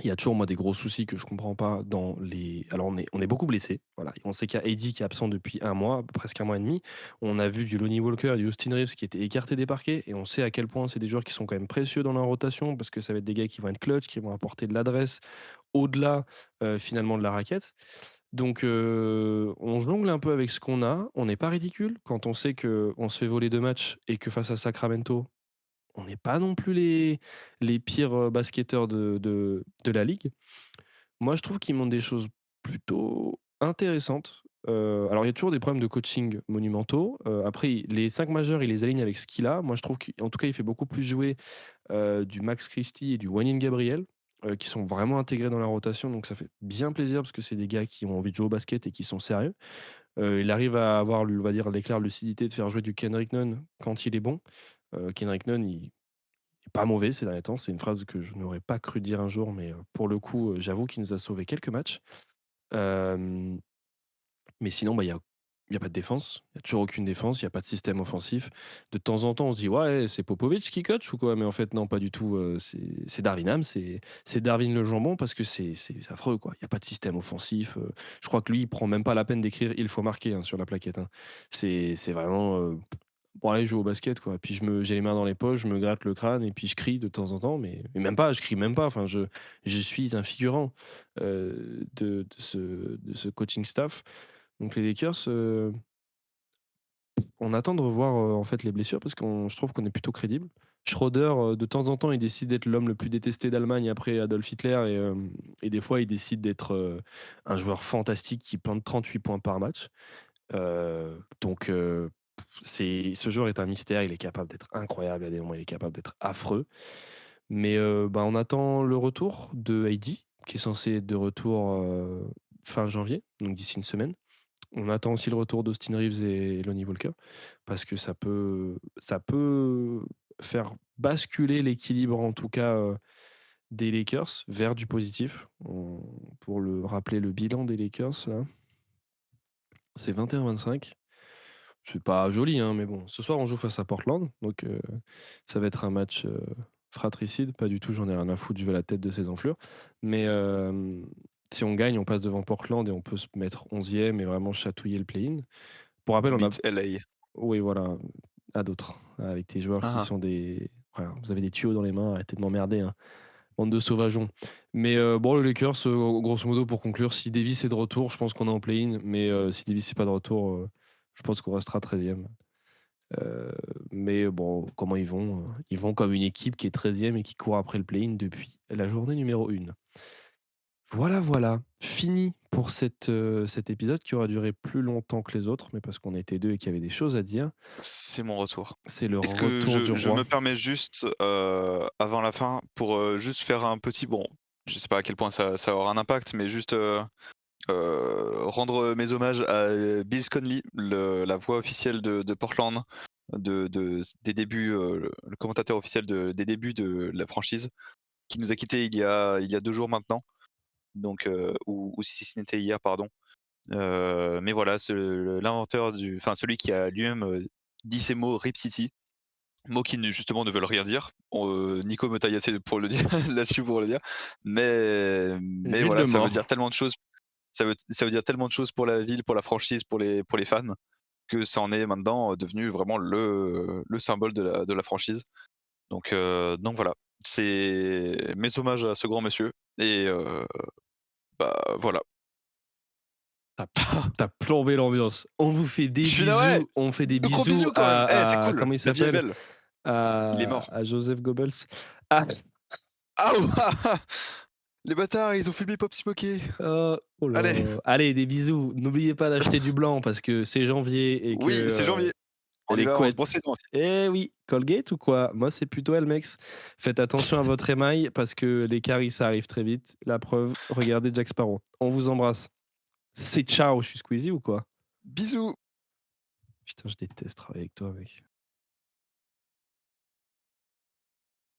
Il y a toujours, moi, des gros soucis que je comprends pas dans les alors on est beaucoup blessés, voilà. On sait qu'il y a AD qui est absent depuis un mois, presque un mois et demi. On a vu du Lonnie Walker, du Austin Reeves qui étaient écartés des parquets et on sait à quel point c'est des joueurs qui sont quand même précieux dans la rotation parce que ça va être des gars qui vont être clutch, qui vont apporter de l'adresse au-delà, finalement de la raquette. Donc on jongle un peu avec ce qu'on a. On n'est pas ridicule quand on sait qu'on se fait voler 2 matchs et que face à Sacramento, on n'est pas non plus les pires, basketteurs de la ligue. Moi, je trouve qu'ils montrent des choses plutôt intéressantes. Alors il y a toujours des problèmes de coaching monumentaux. Après les 5 majeurs, il les aligne avec ce qu'il a. Moi, je trouve qu'en tout cas, il fait beaucoup plus jouer, du Max Christie et du Wenyen Gabriel, qui sont vraiment intégrés dans la rotation, donc ça fait bien plaisir parce que c'est des gars qui ont envie de jouer au basket et qui sont sérieux. Il arrive à avoir, on va dire, l'éclair de lucidité de faire jouer du Kendrick Nunn quand il est bon. Kendrick Nunn, il est pas mauvais ces derniers temps. C'est une phrase que je n'aurais pas cru dire un jour, mais pour le coup, j'avoue qu'il nous a sauvé quelques matchs. Hem, mais sinon, bah, il y a pas de défense. Il y a toujours aucune défense, il y a pas de système offensif. De temps en temps, on se dit: «Ouais, c'est Popovic qui coach ou quoi?» Mais en fait, non, pas du tout, c'est Darvin Ham, c'est Darwin le jambon parce que c'est affreux, quoi. Il y a pas de système offensif, je crois que lui, il prend même pas la peine d'écrire «il faut marquer», hein, sur la plaquette, hein. C'est vraiment, pour aller jouer au basket, quoi. Puis j'ai les mains dans les poches, je me gratte le crâne et puis je crie de temps en temps, mais même pas, je crie même pas. Enfin, je suis un figurant, de ce coaching staff. Donc les Lakers, on attend de revoir, en fait, les blessures parce je trouve qu'on est plutôt crédible. Schroeder, de temps en temps, il décide d'être l'homme le plus détesté d'Allemagne après Adolf Hitler et des fois, il décide d'être, un joueur fantastique qui plante 38 points par match. Donc ce joueur est un mystère, il est capable d'être incroyable à des moments, il est capable d'être affreux. Mais bah, on attend le retour de Heidi, qui est censé être de retour, fin janvier, donc d'ici une semaine. On attend aussi le retour d'Austin Reeves et Lonnie Walker, parce que ça peut faire basculer l'équilibre, en tout cas, des Lakers vers du positif. Pour le rappeler, le bilan des Lakers là, c'est 21-25. C'est pas joli, hein, mais bon. Ce soir, on joue face à Portland, donc ça va être un match, fratricide. Pas du tout, j'en ai rien à foutre, je veux la tête de ces enflures. Mais si on gagne, on passe devant Portland et on peut se mettre 11e et vraiment chatouiller le play-in. Pour rappel, on a Beat LA. oui, voilà, à d'autres, avec tes joueurs qui Ah sont des voilà, vous avez des tuyaux dans les mains, arrêtez de m'emmerder, hein. Bande de sauvageons. Mais bon, les Lakers, grosso modo, pour conclure, si Davis est de retour, je pense qu'on est en play-in. Mais si Davis n'est pas de retour, je pense qu'on restera 13e. Mais bon, comment ils vont? Ils vont comme une équipe qui est 13e et qui court après le play-in depuis la journée numéro 1. Voilà, voilà. Fini pour cet épisode qui aura duré plus longtemps que les autres, mais parce qu'on était 2 et qu'il y avait des choses à dire. C'est mon retour. C'est le Est-ce que retour du je roi. me permets juste, avant la fin, pour juste faire un petit. Bon, je sais pas à quel point ça aura un impact, mais juste rendre mes hommages à Bill Conley, la voix officielle de Portland, des débuts, le commentateur officiel des débuts de la franchise, qui nous a quittés il y a 2 jours maintenant. Donc, ou si c'était hier, pardon. Mais voilà, l'inventeur enfin celui qui a lui-même dit ces mots Rip City, mots qui justement ne veulent rien dire. Nico me taille assez pour le dire là-dessus pour le dire, mais Ville voilà, de ça veut mort. dire tellement de choses. Ça veut dire tellement de choses pour la ville, pour la franchise, pour les fans, que ça en est maintenant devenu vraiment le symbole de la franchise. Donc voilà, c'est mes hommages à ce grand monsieur et bah voilà. T'as plombé l'ambiance. On vous fait des Je suis là, ouais, bisous. On fait des de gros bisous bisous quand même. C'est cool, comment il la vie est s'appelle? belle. Il est mort. À Joseph Goebbels. Ah, Ah les bâtards, ils ont filmé Pop Smoky. oh Allez, là. Allez, des bisous. N'oubliez pas d'acheter du blanc parce que c'est janvier et que oui, c'est janvier. y a On y les va, on se brosse couettes. les dents aussi. Eh oui, Colgate ou quoi? Moi, c'est plutôt Elmex. Faites attention à votre émail parce que les caries, ça arrive très vite. La preuve, regardez Jack Sparrow. On vous embrasse. C'est ciao, je suis Squeezie ou quoi? Bisous. Putain, je déteste travailler avec toi, mec.